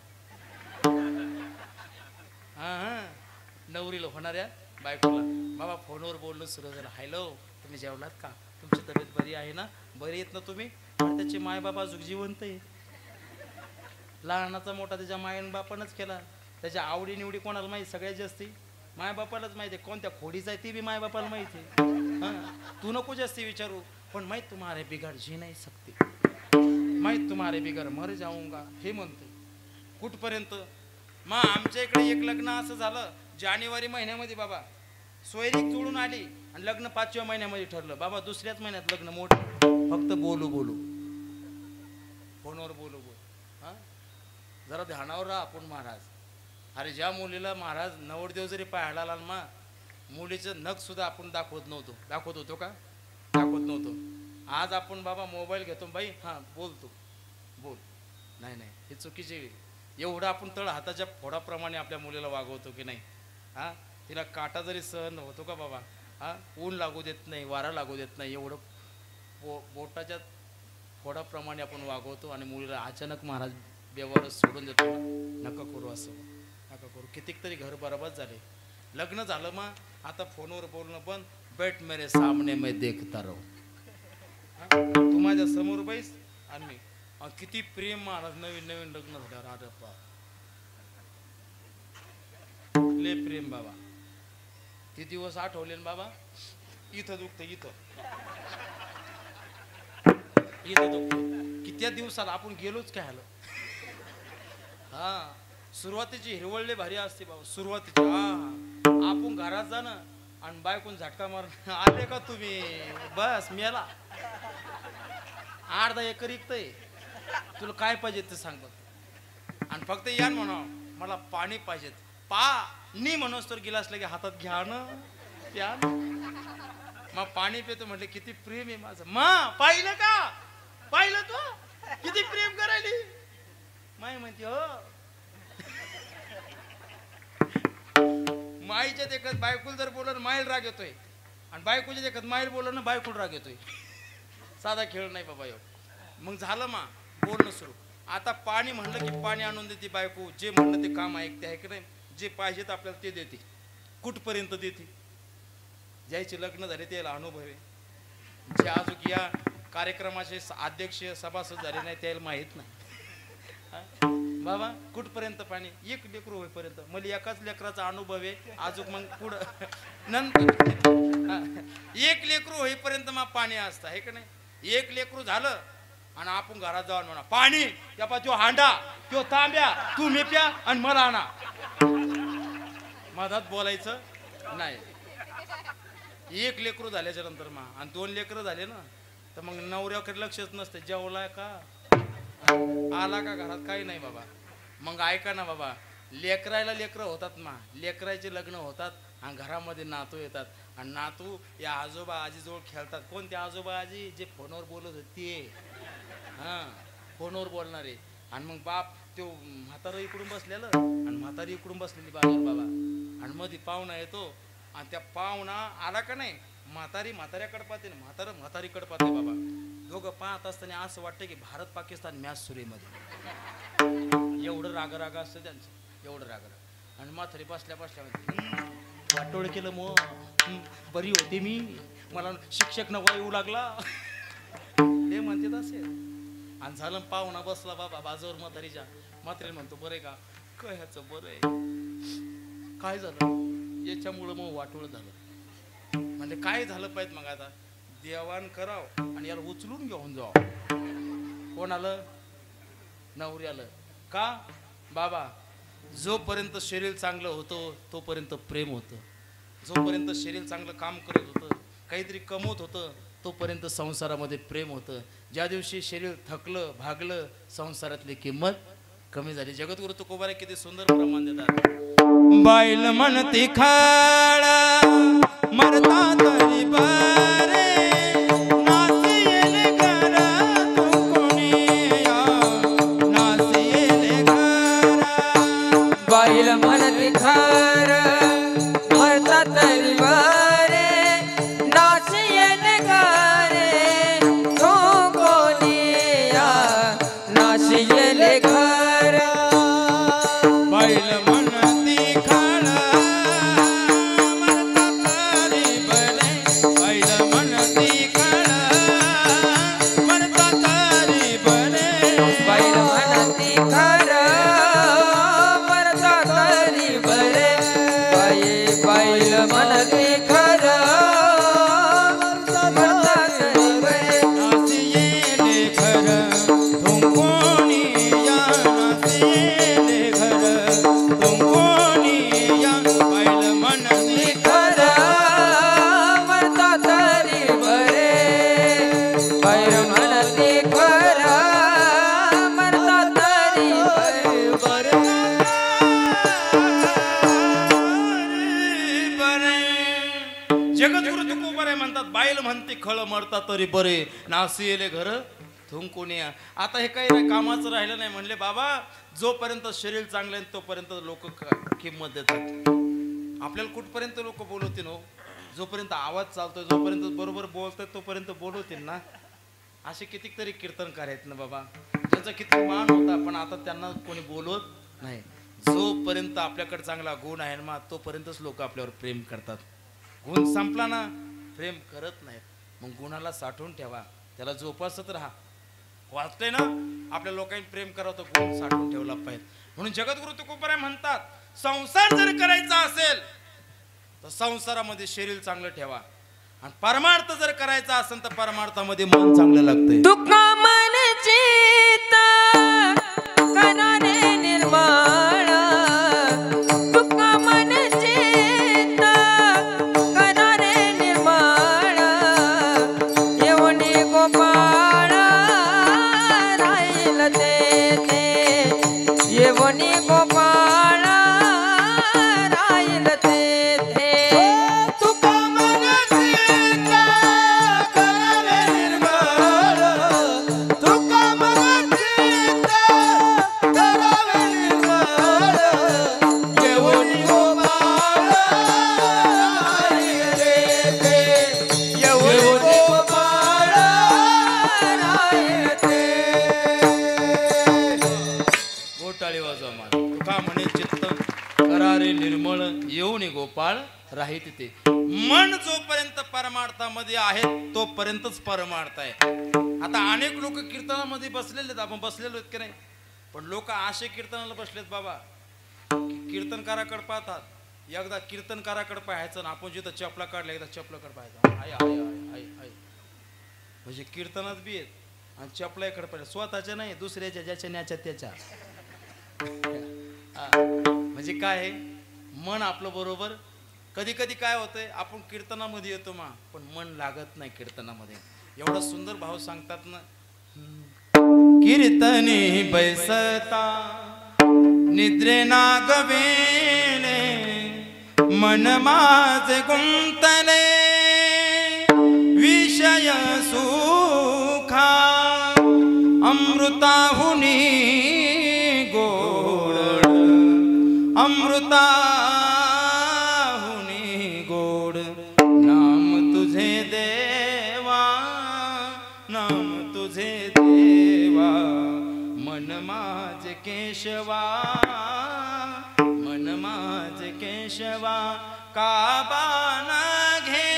हा नवरीला होणाऱ्या बायकोला बाबा फोनवर बोलणं सुरू झालं. हॅलो, तुम्ही जेवलात का? तुमची तब्येत बरी आहे ना? बरी येत ना तुम्ही? त्याचे मायबाबा अजून जिवंत आहे. लहानाचा मोठा त्याच्या मायन बापानंच केला. त्याच्या आवडी निवडी कोणाला माहिती? सगळ्यात जास्ती मायबापालाच माहिती आहे. कोणत्या खोडीचा आहे ती बी मायबापाला माहिती आहे. हां, तू नको जास्ती विचारू. पण माहीत तुम्हारे बिगाड जी नाही सकते, माहीत तुम्हारे बिगाड मर जाऊंगा, हे म्हणते. कुठपर्यंत? मग आमच्या इकडे एक लग्न असं झालं जानेवारी महिन्यामध्ये बाबा. सोयरीक जुळून आली आणि लग्न 5व्या महिन्यामध्ये ठरलं बाबा. दुसऱ्याच महिन्यात लग्न मोठं. फक्त बोलू फोनवर बोलू. हां, जरा ध्यानावर राहा आपण महाराज. अरे ज्या मुलीला महाराज नवरदेव जरी पाहायला आला मा, मुलीचं नख सुद्धा आपण दाखवत नव्हतो का? दाखवत नव्हतो. आज आपण बाबा मोबाईल घेतो बाई, हां बोल. नाही हे चुकीचे. एवढं आपण तळ हाताच्या फोडाप्रमाणे आपल्या मुलीला वागवतो की नाही? हां, तिला काटा जरी सहन होतो का बाबा? हां, ऊन लागू देत नाही, वारा लागू देत नाही, एवढं बोटाच्या फोडाप्रमाणे आपण वागवतो. आणि मुलीला अचानक महाराज व्यवहार सोडून देतो. नका करू असं, नका करू. कितीक तरी घर बरबाद झाले. लग्न झालं मग आता फोनवर बोलणं पण. बैठ मेरे सामने मैं देखता राहू. तू माझ्या समोर बैस आणि मी. किती प्रेम महाराज. नवीन लग्न झाल्यावर अरे बाप, ले प्रेम बाबा. ते दिवस आठवले ना बाबा. इथं दुखतं, इथं दुखतं. किती दिवसाला आपण गेलोच काय आलं. हा, सुरुवातीची हिरवळले भारी असते बाबा. सुरुवातीची आपण घरात जाणं आणि बायकून झटका मारून आले का तुम्ही, बस मेला. अर्धा एकर इकतंय. तुला काय पाहिजे ते सांग बघ. आणि फक्त या म्हणा मला पाणी पाहिजेत. पाणी म्हणूस तर गिलास लगे हातात घ्या ना, प्या. मग पाणी पितो म्हटलं किती प्रेम आहे माझं. पाहिलं का? पाहिलं तू किती प्रेम करायली? माय म्हणते हो. माईच्या देखत बायकुल जर बोललं ना माईल राग येतोय, आणि बायकोच्या देखत माईल बोललं ना बायकुल राग येतोय. साधा खेळ नाही बाबा. मग झालं मा बोलणं सुरू. आता पाणी म्हणलं की पाणी आणून देते बायको. जे म्हणलं ते काम ऐकते आहे की नाही? जे पाहिजेत आपल्याला ते देते. कुठपर्यंत देते? ज्याचे लग्न झाले त्याला अनुभव आहे. जे अजून या कार्यक्रमाचे अध्यक्ष सभासद झाले नाही त्याला माहीत नाही बाबा. कुठपर्यंत पाणी? एक लेकरू होईपर्यंत. मला एकाच लेकराचा अनुभव आहे. अजून मग पुढं नंतर एक लेकरू होईपर्यंत मग पाणी असतं आहे का नाही? एक लेकरू झालं आणि आपण घरात जाऊन म्हणा पाणी. त्या पा तो हांडा, तो तांब्या, तुम्ही प्या आणि मला आणा. मधात बोलायचं नाही. एक लेकरू झाल्याच्या नंतर मग आणि 2 लेकरं झाले ना तर मग नवऱ्याकडे लक्षच नसते. जेवलाय का, आला का घरात, काही नाही बाबा. मग ऐका ना बाबा, लेकरायला लेकरं होतात मा, लेकरायचे लग्न होतात आणि घरामध्ये नातू येतात. आणि नातू या आजोबा आजीजवळ खेळतात. कोणते आजोबा आजी? जे फोनवर बोलत होते. हां, फोनवर बोलणारे. आणि मग बाप तो म्हातारा इकडून बसलेलं आणि म्हातारी इकडून बसलेली बाजूला बाबा. आणि मध्ये पाहुणा येतो आणि त्या पाहुणा आला का नाही, म्हाताऱ्याकडे पाहते ना म्हातारीकडे पाहते बाबा. दोघं पाहत असताना असं वाटतं की भारत पाकिस्तान मॅच सुरेमध्ये. एवढं राग असतं त्यांचं, एवढं राग. आणि म्हातारी बसल्या वाटोळ केलं मग बरी होते मी, मला शिक्षक नवा येऊ लागला हे म्हणते असे. आणि झालं पाहुणा बसला बाबा बाजूवर म्हातारीच्या. म्हातारी म्हणतो बरे का काय ह्याचं बरं आहे, काय झालं याच्यामुळं मग वाटोळ झालं. म्हणजे काय झालं पाहिजे मग आता देवाण कराव आणि याला उचलून घेऊन जाव. कोण आलं? नवरी आलं. का बाबा, जोपर्यंत शरीर चांगलं होतं तोपर्यंत प्रेम होतं, जोपर्यंत शरीर चांगलं काम करत होतं, काहीतरी कमवत होतं, तोपर्यंत संसारामध्ये प्रेम होतं. ज्या दिवशी शरीर थकलं भागलं, संसारातली किंमत कमी झाली. जगद्गुरु तुकोबारे किती सुंदर प्रमाण देतात. बाईल म्हणती खाळ मरता तरी बरे, नासियेले घर तुकोनिया, नासियेले घर. बाईल म्हणती खार मरता तरी बरे, नासियेले घरे तुकोनिया, नासियेले घर. बाईल म्हणती खाळ मरता तरी बरे, बाईल म्हणती खाळ मरता तरी बरे. बाईल म्हणती खार मरता तरी बरे, बाईल म्हणती खार मरता तरी बरे. नासियेले घर तुकोनिया, नासियेले घर तुकोनिया. बाईल म्हणती खर मरता तरी बरे, बाईल म्हणती खर मरता तरी बरे. जगद्गुरु तुकोबारे म्हणतात बाईल म्हणते खळ मरता तरी बरे, नासियेले घर थुंकुनिया. आता हे काही नाही, कामाचं राहिलं नाही. म्हणले बाबा, जोपर्यंत शरीर चांगलं आहे तोपर्यंत लोक किंमत देतात. आपल्याला कुठपर्यंत लोक बोलवतील हो? जोपर्यंत आवाज चालतोय, जोपर्यंत बरोबर बोलतोय तोपर्यंत बोलवतील ना. असे कितीतरी कीर्तनकार आहेत ना बाबा, ज्यांचा किती मान होता, पण आता त्यांना कोणी बोलवत नाही. जोपर्यंत आपल्याकडे चांगला गुण आहे ना, तोपर्यंतच लोक आपल्यावर प्रेम करतात. गुण संपला ना, प्रेम करत नाहीत. मग गुणाला साठवून ठेवा, त्याला जोपासत राहा. वाचते ना, आपल्या लोकांनी प्रेम करावं तर गुण साठवून ठेवला पाहिजे. म्हणून जगद्गुरु तुकोबारे म्हणतात, संसार जर करायचा असेल तर संसारामध्ये शरीर चांगलं ठेवा, आणि परमार्थ जर करायचा असेल तर परमार्थामध्ये मन चांगलं लागतंय. तुका मन चित्त करारे निर्मळ, तुका मन चित्त करारे निर्मळ, येऊनी गोपाळ राहील तेथे, येऊनी गोपाळ राहील तेथे. तुका मन चित्त करारे निर्मळ, तुका मन चित्त करारे निर्मळ, येऊनी गोपाळ राहील तेथे, येऊनी गोपाळ राहील तेथे. गोटाळी वाजवा मार. तुका म्हणे चित्त करारे निर्मळ, येऊनी गोपाळ राही तिथे. मन जोपर्यंत परमार्थामध्ये आहे तोपर्यंतच परमार्थ आहे. आता अनेक लोक कीर्तनामध्ये बसलेले आहेत, आपण बसलेलो आहेत की नाही, पण लोक असे कीर्तनाला बसलेत बाबा, कीर्तनकाराकडे पाहतात. एकदा कीर्तनकाराकडे पाहायचं ना, आपण जिथं चपला काढल्या एकदा चपलाकडे पाहायचं. I I I I I, म्हणजे कीर्तनात बी आहेत आणि चपलाकडे पाहिजे. स्वतःच्या नाही, दुसऱ्याच्या, ज्याच्या न्याच्या त्याच्या. म्हणजे काय आहे, मन आपलं बरोबर. कधी कधी काय होतंय, आपण कीर्तनामध्ये येतो मा, पण मन लागत नाही कीर्तनामध्ये. एवढा सुंदर भाव सांगतात ना, कीर्तनी बैसता निद्रे नागवेले, मन माझे गुंतले विषय सुखा, अमृताहुनी गोड, अमृताहुनी गोड. नाम तुझे देवा, नाम तुझे देवा, मन माझे केशवा, मन माझे केशवा. काबान घे,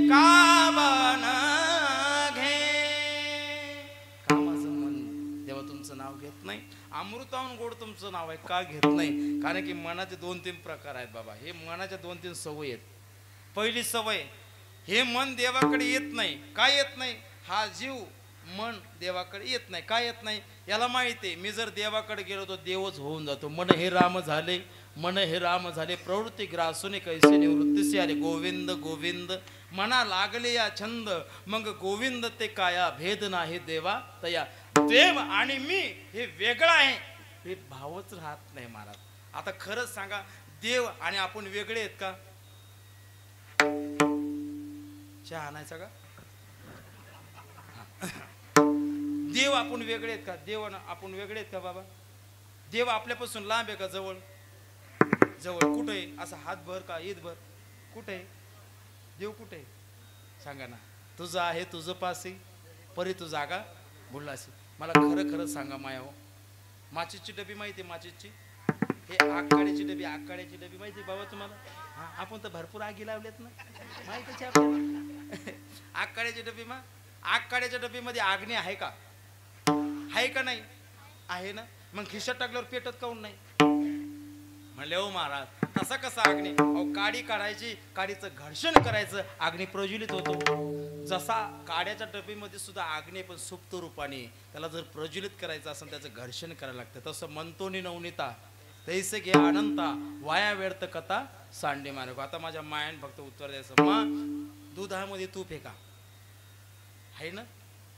काबान घे. का माझं मन देवा तुमचं नाव घेत नाही? अमृताहून गोड तुमचं नाव आहे का घेत नाही? कारण की मनाचे 2-3 प्रकार आहेत बाबा. हे मनाच्या 2-3 सवयी आहेत. पहिली सवय, हे मन देवाकडे येत नाही. काय येत नाही? हा जीव मन देवाकडे येत नाही. काय येत नाही? याला माहिती आहे मी जर देवाकडे गेलो तर देवच होऊन जातो. मन हे राम झाले, मन हे राम झाले, प्रवृत्ती ग्रासूने कैसे निवृत्तीसी आले. गोविंद गोविंद मना लागले या छंद, मग गोविंद ते काया भेद नाही देवा तया. देव आणि मी हे वेगळं आहे, हे भावच राहत नाही महाराज. आता खरंच सांगा, देव आणि आपण वेगळे आहेत का? चहा आणायचा का? देव आपण वेगळे आहेत का? देव आपण वेगळे आहेत का बाबा? देव आपल्यापासून लांब आहे का जवळ? जवळ कुठे आहे? असा हातभर का ईदभर? कुठे आहे देव? कुठे आहे सांगा ना. तुझं आहे तुझं पासी, परी तू जागा बुडलासी. मला खरं खरं सांगा माया हो, माचीची डबी माहिती? माचीची हे आगकाड्याची डबी, आगकाड्याची डबी माहिती बाबा तुम्हाला? हा, आपण तर भरपूर आगी लावलेत ना, माहितीच आपल्याला. आगकाड्याची डबी मा, आगकाड्याच्या डबीमध्ये आग्नी आहे का? आहे का नाही? आहे ना. मग खिशात टाकल्यावर पेटत काऊन नाही? म्हणले हो महाराज, तसा कसा अग्नी? अहो काडी काढायची, काडीचं घर्षण करायचं, अग्नी प्रज्वलित होतो. जसा काड्याच्या डबीमध्ये सुद्धा अग्नी पण सुप्त रूपाने, त्याला जर प्रज्वलित करायचं असेल त्याचं घर्षण करायला लागतं. तसं म्हणतोनी नवनीता तैसे घे अनंता, वाया व्यर्थ कथा सांडे मार्ग. आता माझ्या मायान फक्त उत्तर द्यायचं, मा दुधामध्ये तूप आहे का? आहे ना,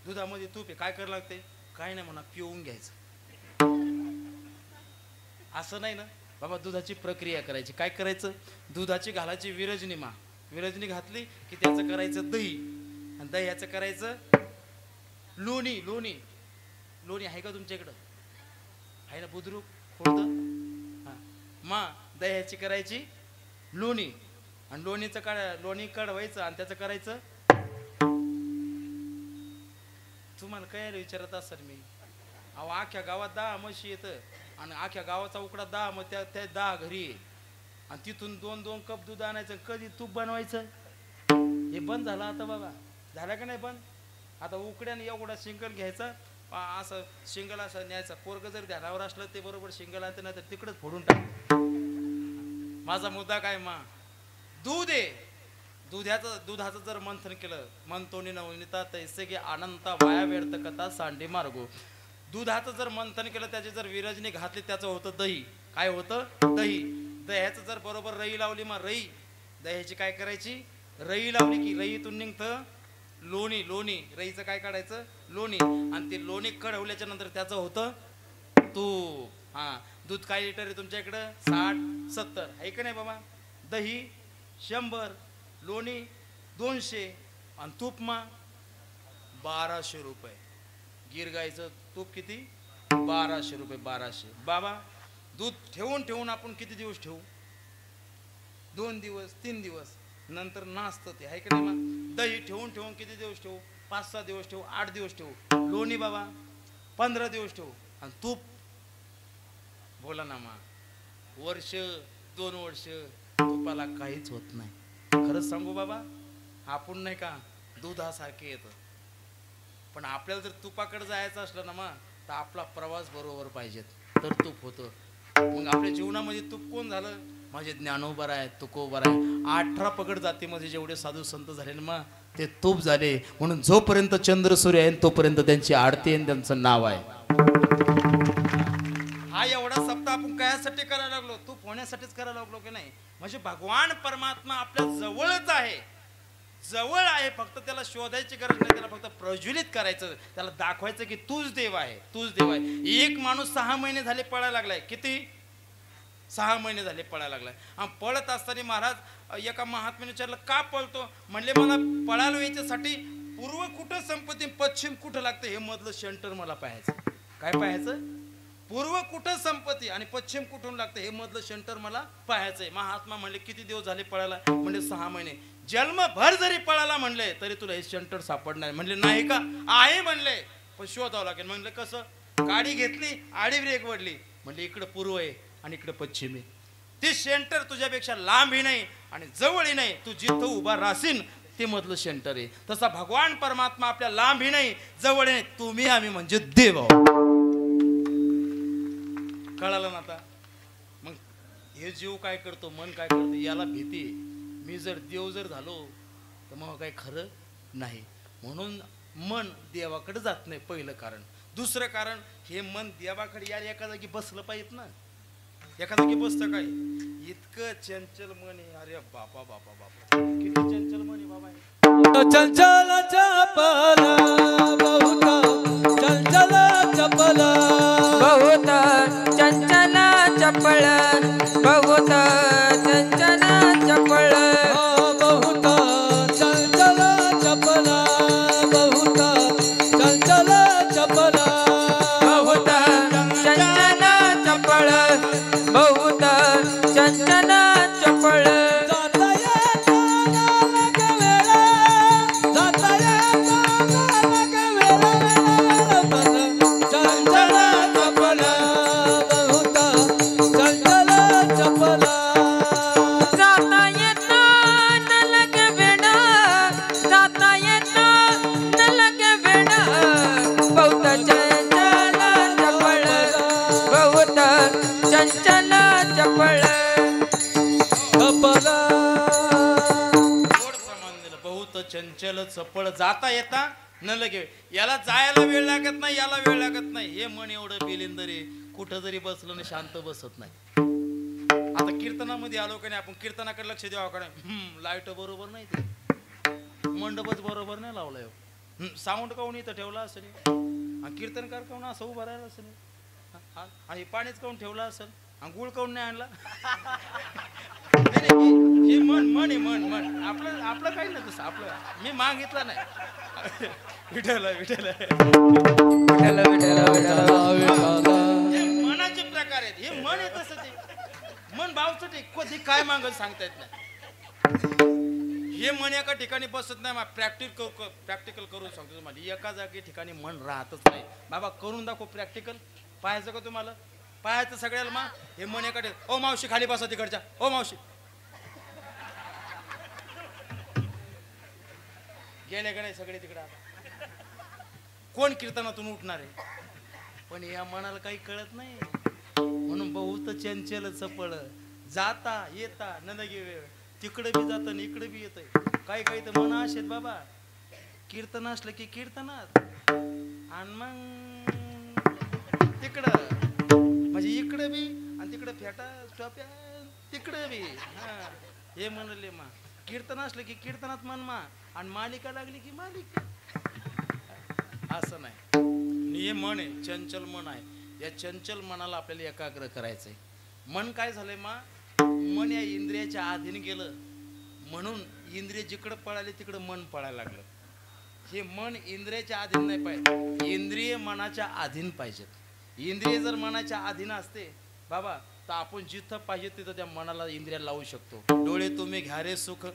दुधामध्ये तूप आहे. काय करायला लागते? काय नाही म्हणा, पिऊन घ्यायचं. असं नाही ना बाबा, दुधाची प्रक्रिया करायची. काय करायचं? दुधाची घालायची विरजणी मा, विरजणी घातली की त्याचं करायचं दही, आणि दह्याचं करायचं लोणी. लोणी लोणी आहे का तुमच्या इकडं? आहे ना, बुद्रुक खोड. हा मा, दह्याची करायची लोणी, आणि लोणीचं लोणी काढवायचं आणि त्याचं करायचं. तुम्हाला काय विचारत असेल मी, अहो अख्ख्या गावात 10 म्हशी येतं, आणि अख्ख्या गावाचा उकडा 10, मग त्या 10 घरी, आणि तिथून 2-2 कप दूध आणायचं, कधी तूप बनवायचं? हे बंद झालं आता बाबा. झालं का नाही बंद? आता उकड्याने एवढा शिंगल घ्यायचा, असं शिंगल असं न्यायचा. पोरग जर ध्यानावर असलं ते बरोबर शिंगल आणतं, नाही तर तिकडंच फोडून टाक. माझा मुद्दा काय मा, दूध आहे. दुधाचं जर मंथन केलं, मंथोनी नवनीता तैसे गे अनंता, वाया व्यर्थ कथा सांडे मार्गो. दुधाचं जर मंथन केलं, त्याची जर विरजणी घातली, त्याचं होतं दही. काय होतं? दही. दह्याचं जर बरोबर रई लावली, मग रई, दह्याची काय करायची? रई लावली की रईतून निघतं लोणी. लोणी, रईचं काय काढायचं? लोणी. आणि ते लोणी कढवल्याच्या नंतर त्याचं होतं तूप. हा, दूध काय लिटर आहे तुमच्या इकडं? 60-70 आहे का नाही बाबा? दही 100, लोणी 200, आणि तूप मा 1200 रुपये. गिर गायचं तूप किती? 1200 रुपये. 1200 बाबा. दूध ठेवून ठेवून आपण किती दिवस ठेवू? 2 दिवस 3 दिवस, नंतर नाचतं ते, आहे का नाही मग? दही ठेवून ठेवून किती दिवस ठेवू? 5-6 दिवस ठेवू, 8 दिवस ठेवू. लोणी बाबा 15 दिवस ठेवू, आणि तूप बोला ना मा, वर्ष 2 वर्ष तुपाला काहीच होत नाही. खरंच सांगू बाबा, आपण नाही का दुधासारखे येतं, पण आपल्याला जर तुपाकडे जायचं असलं ना मग, तर आपला प्रवास बरोबर पाहिजेत, तर तूप होतं. मग आपल्या जीवनामध्ये तूप कोण झालं? माझे ज्ञानोबर आहे, तुकोबर आहे. 18 पगड जातीमध्ये जेवढे साधू संत झाले ना मग, ते तूप झाले. म्हणून जोपर्यंत चंद्र सूर्य आहे तोपर्यंत त्यांची आरती आहे, त्यांचं नाव आहे. हा एवढा सप्ताह आपण कायासाठी करायला लागलो? तूप होण्यासाठीच करायला लागलो की नाही? म्हणजे भगवान परमात्मा आपल्या जवळच आहे, जवळ आहे. फक्त त्याला शोधायची गरज नाही, त्याला फक्त प्रज्वलित करायचं, त्याला दाखवायचं की तूच देव आहे, तूच देव आहे. एक माणूस 6 महिने झाले पळायला लागलाय. किती? 6 महिने झाले पळायला लागलाय. हा, पळत असताना महाराज एका महात्म्याने विचारलं, का पळतो? म्हणले, मला पळायला यायच्यासाठी पूर्व कुठं संपत्ती, पश्चिम कुठं लागतं, हे मधलं सेंटर मला पाहायचं. काय पाहायचं? पूर्व कुठं संपत्ती आणि पश्चिम कुठून लागतं, हे मधलं सेंटर मला पाहायचंय. महात्मा म्हणले, किती दिवस झाले पळायला? म्हणजे 6 महिने. जन्मभर जरी पळाला म्हणले तरी तुला हे सेंटर सापडणार. म्हणले, नाही का? आहे म्हणले, पण शोधावं लागेल. म्हणलं कसं? गाडी घेतली, आडी ब्रेक वडली, म्हणले इकडं पूर्व आहे आणि इकडं पश्चिम आहे. ते सेंटर तुझ्यापेक्षा लांबही नाही आणि जवळही नाही, तू जिथं उभा राहशील ते मधलं सेंटर आहे. तसा भगवान परमात्मा आपल्या लांबही नाही जवळ नाही, तुम्ही आम्ही म्हणजे देव. कळालं ना आता. मग हे जीव काय करतो, मन काय करतो याला भीती. मी जर देव जर झालो तर मग काही खरं नाही. म्हणून मन देवाकडे जात नाही पहिलं कारण. दुसरं कारण हे मन देवाकडे यार एका जागी बसलं पाहिजे ना. एका जागी बसतं काय, इतकं चंचल मन आहे. अरे बापा बापा बापा किती चंचल मन आहे बाबा. चंचल चपल बहुत चंचल चपल बहुत चंचल चपळ बहुत चंचल चपळ बहुत चंचल चपल बहुत चंचल चपल बहुत चंचल चपळ बहुत चंचल चपळ जाता येता नालक वेळा जाता येता नालक वेळा मन चंचल चपल बहुत चंचल चपल जाता येता नलक वेडा जाता येता नलक वेडा बहुत चंचल चपळ बहुत चंचल चपळ चपल गोड प्रमाण दिलं. बहुत चंचल चपळ जाता येता न लगे. याला जायला वेळ लागत नाही, याला वेळ लागत नाही. हे मन एवढं बिलिंदरी कुठं जरी बसलं ना शांत बसत नाही. आता कीर्तनामध्ये आलो का नाही आपण, कीर्तनाकडे लक्ष द्यावं का नाही. लाईट बरोबर नाही, ते मंडपच बरोबर नाही लावलाय. साऊंड काऊन इथं ठेवला असेल, आणि कीर्तनकार काऊन असं उभा राहिला असेल, आणि पाणीच काऊन ठेवला असेल, आणि गुळ काऊन नाही आणला. नाही, नाही, हे मन मन आहे, मन मन आपलं आपलं काही नाही तसं. आपलं मी मागितलं नाही. विठ्ठल विठ्ठल विठ्ठल विठ्ठल विठ्ठल हे मनाचे प्रकार आहेत. हे मन आहे तसं. ते मन भावचं ते कधी काय मागत सांगता येत नाही. हे मन एका ठिकाणी बसत नाही. प्रॅक्टिकल करून सांगतो तुम्हाला. एका जागी ठिकाणी मन राहतच नाही. बाबा करून दाखव प्रॅक्टिकल. पाहायचं का तुम्हाला? पाहायचं सगळ्याला. मा हे मन एका ठिकाणी. ओ मावशी खाली बसा तिकडच्या. ओ मावशी गेले का नाही सगळे तिकडे. आता कोण कीर्तनातून उठणार आहे? पण या मनाला काही कळत नाही. म्हणून बहुत चंचल चपळ जाता येता न लगे वेळ. तिकडे बी जात आणि इकडे बी येतंय. काही काही तर मन असेत बाबा, कीर्तन असलं की कीर्तनात, आणि मग तिकडं म्हणजे इकडे बी, आणि तिकडे फेटा टोप्या तिकडे बी. हा हे म्हणले मा. कीर्तन असलं की कीर्तनात मन मा, आणि मालिका लागली की मालिका. असं नाही. आणि हे मन आहे, चंचल मन आहे. या चंचल मनाला आपल्याला एकाग्र करायचंय. मन काय झालंय मा, मन या इंद्रियाच्या अधीन गेलं. म्हणून इंद्रिय जिकडं पळाले तिकडं मन पळायला लागलं. हे मन इंद्रियाच्या अधीन नाही पाहिजे, इंद्रिय मनाच्या अधीन पाहिजेत. इंद्रिय जर मनाच्या अधीन असते बाबा, तर आपण जिथं पाहिजे तिथं त्या मनाला इंद्रिया लावू शकतो. डोळे तुम्ही घ्या रे सुख,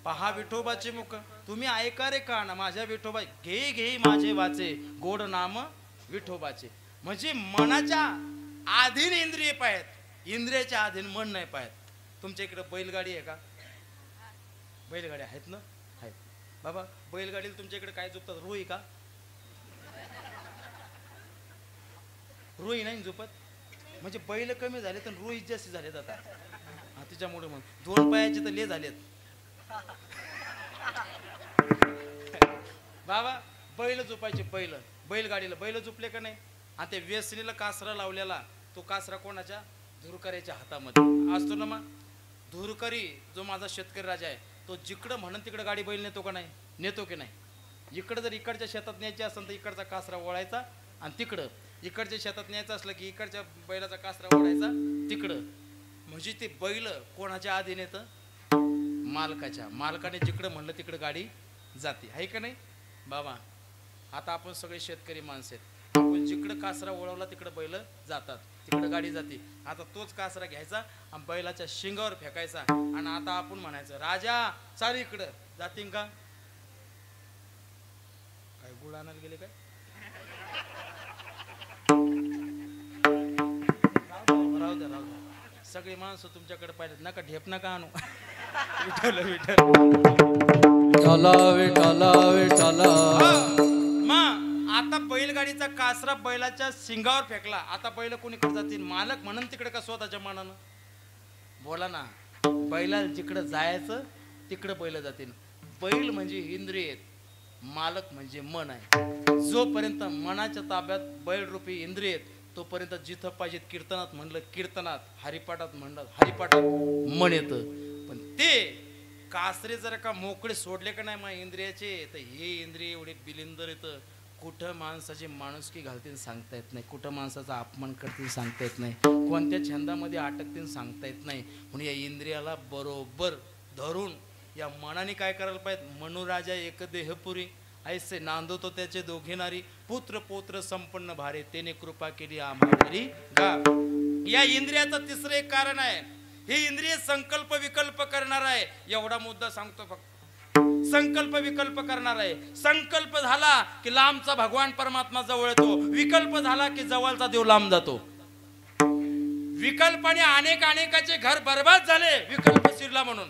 पहा विठोबाचे मुख, तुम्ही ऐका रे कान माझ्या विठोबा, घे घे माझे वाचे, गोड नाम विठोबाचे. म्हणजे मनाच्या अधीन इंद्रिय पाहिजेत, इंद्रियाच्या अधीन मन नाही पाहिजे. तुमच्या इकडे बैलगाडी आहे का? बैलगाडी आहेत ना? आहेत बाबा. बैलगाडीला तुमच्या इकडे काय झोपतात? रुई का? रुई नाही झोपत. म्हणजे बैल कमी झाले तर रुई जास्त झालेत आता. तिच्यामुळे मग दोन पायाचे तर ले झालेत बाबा. बैल झोपायचे. बैलगाडीला बैल झोपले का नाही. आणि ते व्यसनीला कासरा लावलेला, तो कासरा कोणाच्या? धुरकऱ्याच्या हातामध्ये असतो ना. मग धुरकरी जो माझा शेतकरी राजा आहे, तो जिकडं म्हणून तिकडं गाडी बैल नेतो का नाही? नेतो की नाही? इकडं जर इकडच्या शेतात न्यायची असेल तर इकडचा कासरा ओढायचा, आणि तिकडं इकडच्या शेतात न्यायचं असलं की इकडच्या बैलाचा कासरा ओढायचा तिकडं. म्हणजे ते बैल कोणाच्या अधीन येतं? मालकाच्या. मालकाने जिकडं म्हणलं तिकडं गाडी जाते, आहे का नाही बाबा? आता आपण सगळे शेतकरी माणसं आहेत. आपण जिकडं कासरा ओढवला तिकडं बैल जातात, तिकडं गाडी जाते. आता तोच कासरा घ्यायचा आणि बैलाच्या शिंगावर फेकायचा, आणि आता आपण म्हणायचं राजा चाल इकडं. जातीन का? काय गुळ आणायला गेले काय? राहू द्या. सगळी माणसं तुमच्याकडे पाहिजेत. नका ढेप नका आणू. विठ्ठल विठ्ठल विठ्ठल विठ्ठल विठ्ठल. मा आता बैल बैलगाडीचा कासरा बैलाच्या शिंगावर फेकला, आता बैल कोणीकडे जातील? मालक म्हणून तिकडे का स्वतःच्या मनानं? बोला ना, बैला जिकडे जायचं तिकडे बैल जातील. बैल म्हणजे इंद्रिय आहेत, मालक म्हणजे मन आहे. जोपर्यंत मनाच्या ताब्यात बैलरूपी इंद्रिय आहेत तोपर्यंत जिथं पाहिजे कीर्तनात म्हणलं कीर्तनात, हरिपाठात म्हणलं हरिपाठात मन येतं. पण ते कासरे जर का मोकळे सोडले का नाही मा इंद्रियाचे, तर हे इंद्रिय एवढे बिलिंदर येतं. कुठं माणसाची माणुसकी घालतील सांगता येत नाही, कुठं माणसाचा अपमान करतील सांगता येत नाही, कोणत्या छंदामध्ये अटकतील सांगता येत नाही. म्हणून या इंद्रियाला बरोबर धरून या मनाने काय करायला पाहिजे? मनुराजा एक देहपुरी ऐसे नांदवतो त्याचे दोघे नारी, पुत्र पौत्र संपन्न भारे तेने कृपा केली आम्हावरी गा. या इंद्रियाचं तिसरं एक कारण आहे, हे इंद्रिय संकल्प विकल्प करणार आहे. एवढा मुद्दा सांगतो फक्त, संकल्प विकल्प करणार आहे. संकल्प झाला की लांबचा भगवान परमात्मा जवळ येतो, विकल्प झाला की जवळचा देव लांब जातो. विकल्पाने अनेकाचे घर बर्बाद झाले, विकल्प शिरला म्हणून.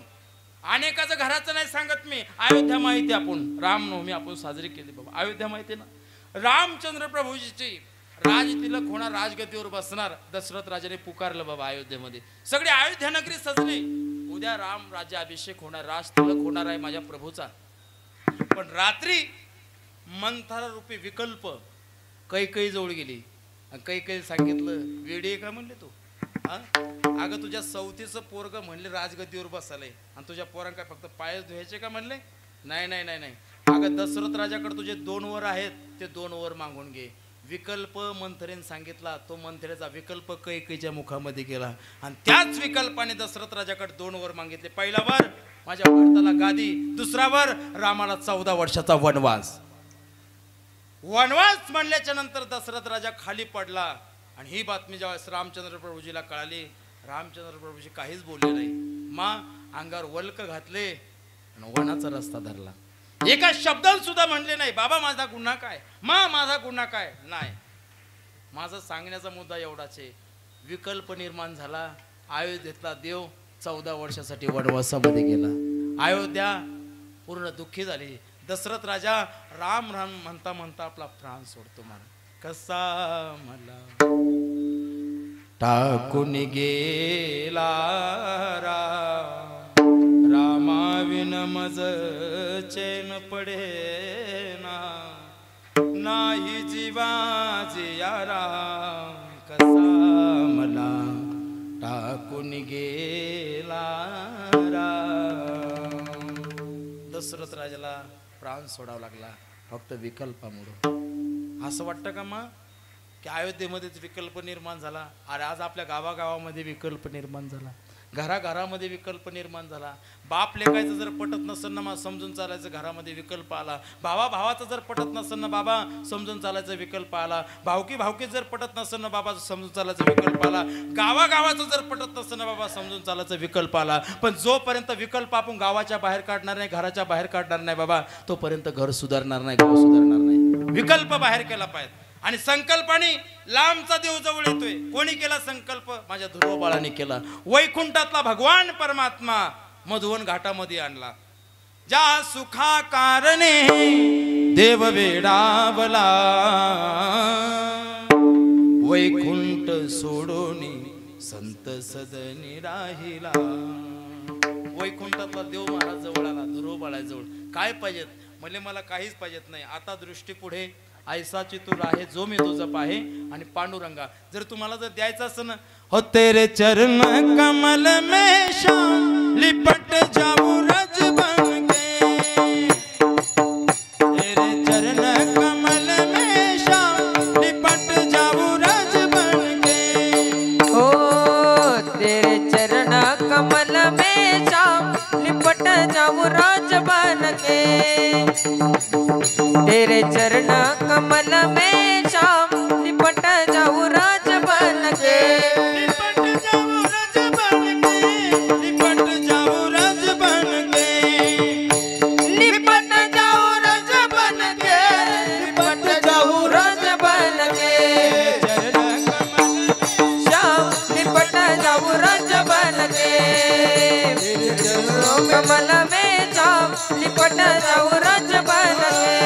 अनेकाचं घराचं नाही सांगत मी, अयोध्या माहिती, आपण रामनवमी आपण साजरी केली बाबा, अयोध्या माहिती ना. रामचंद्र प्रभूजीची राजतिलक होणार, राजगतीवर बसणार. दशरथ राजाने पुकारलं बाबा अयोध्येमध्ये, सगळी अयोध्या नगरी सजली. उद्या राम राज्याभिषेक होणार, राजतिलक होणार आहे माझ्या प्रभूचा. पण रात्री मंथरा रूपी विकल्प कैकेयी जवळ गेली. कैकेयी सांगितलं, वेडी का म्हणले तू? अगं तुझ्या सवतीचं पोरग म्हणले राजगतीवर बसालय आणि तुझ्या पोरांना काय फक्त पाय धुवायचे का म्हणले? नाही नाही नाही नाही. अगं दशरथ राजाकडे तुझे 2 वर आहेत, ते 2 वर मागून घे. विकल्प मंथरेने सांगितला, तो मंथरेचा विकल्प कैकेयीच्या मुखामध्ये गेला आणि त्याच विकल्पाने दशरथ राजाकडे 2 वर मागितले. पहिला वर माझ्या भारताला गादी, दुसरा वर रामाला 14 वर्षाचा वनवास. वनवास म्हणल्याच्या नंतर दशरथ राजा खाली पडला आणि ही बातमी ज्यावेळेस रामचंद्र प्रभूजीला कळाली, रामचंद्र प्रभूजी काहीच बोलले नाही. मा अंगावर वल्क घातले आणि वनाचा रस्ता धरला. एका शब्दाला सुद्धा म्हणले नाही, बाबा माझा गुन्हा काय, मा माझा गुन्हा काय नाही. माझा सांगण्याचा मुद्दा एवढाच आहे, विकल्प निर्माण झाला. अयोध्येतला देव 14 वर्षासाठी वनवासामध्ये गेला. अयोध्या पूर्ण दुःखी झाली. दशरथ राजा राम राम म्हणता म्हणता आपला प्राण सोडतो. मला कसा मला टाकून गेला रामाविन मज चैन पडेना, नाही जीवाजी यारा कसा मला टाकून गेला. दशरथ राजाला प्राण सोडावा लागला फक्त विकल्पामुळे. असं वाटतं का मग की अयोध्येमध्येच विकल्प निर्माण झाला? अरे आज आपल्या गावागावामध्ये विकल्प निर्माण झाला, घराघरामध्ये विकल्प निर्माण झाला. बाप लेकायचं जर पटत नसेल ना मग समजून चालायचं, घरामध्ये विकल्प आला. भावा भावाचं जर पटत नसेल ना बाबा समजून चालायचं, विकल्प आला. भावकी भावकी जर पटत नसेल ना बाबा समजून चालायचं, विकल्प आला. गावागावाचं जर पटत नसेल ना बाबा समजून चालायचं, विकल्प आला. पण जोपर्यंत विकल्प आपण गावाच्या बाहेर काढणार नाही, घराच्या बाहेर काढणार नाही बाबा, तोपर्यंत घर सुधारणार नाही, गाव सुधारणार नाही. विकल्प बाहेर केला पाहिजे. आणि संकल्पाने लांबचा देव जवळ येतोय. कोणी केला संकल्प? माझ्या ध्रुव बाळाने केला. वैकुंठातला भगवान परमात्मा मधुवन घाटामध्ये आणला. ज्या सुखा कारणे देव वेडावला, वैकुंठ सोडोनी संत सदनी राहिला. वैकुंठातला देव महाराज जवळ आला, ध्रुव बाळाजवळ. काय पाहिजेत म्हणजे? मला काहीच पाहिजेत नाही. आता दृष्टी पुढे ऐसाची तू आहे, जो मी तुझा पाहे. आणि पांडुरंगा जर तुम्हाला जर द्यायचं असं ना, हो तेरे चरण कमल में शाम लिपट जाऊं रज बन के, तेरे चरण कमल में शाम लिपट जाऊं रज बन के. ओ तेरे चरण कमल में शाम लिपट जाऊं रज बन के, तेरे चरण कमल में शाम लिपट जाऊं राज बन के. लिपट जाऊं रज बन के, लिपट जाऊं रज बन के, लिपट जाऊं रज बन के, लिपट जाऊं रज बन के. शाम लिपट जाऊं रज बन के, कमल में शाम लिपट जाऊं रज बन के.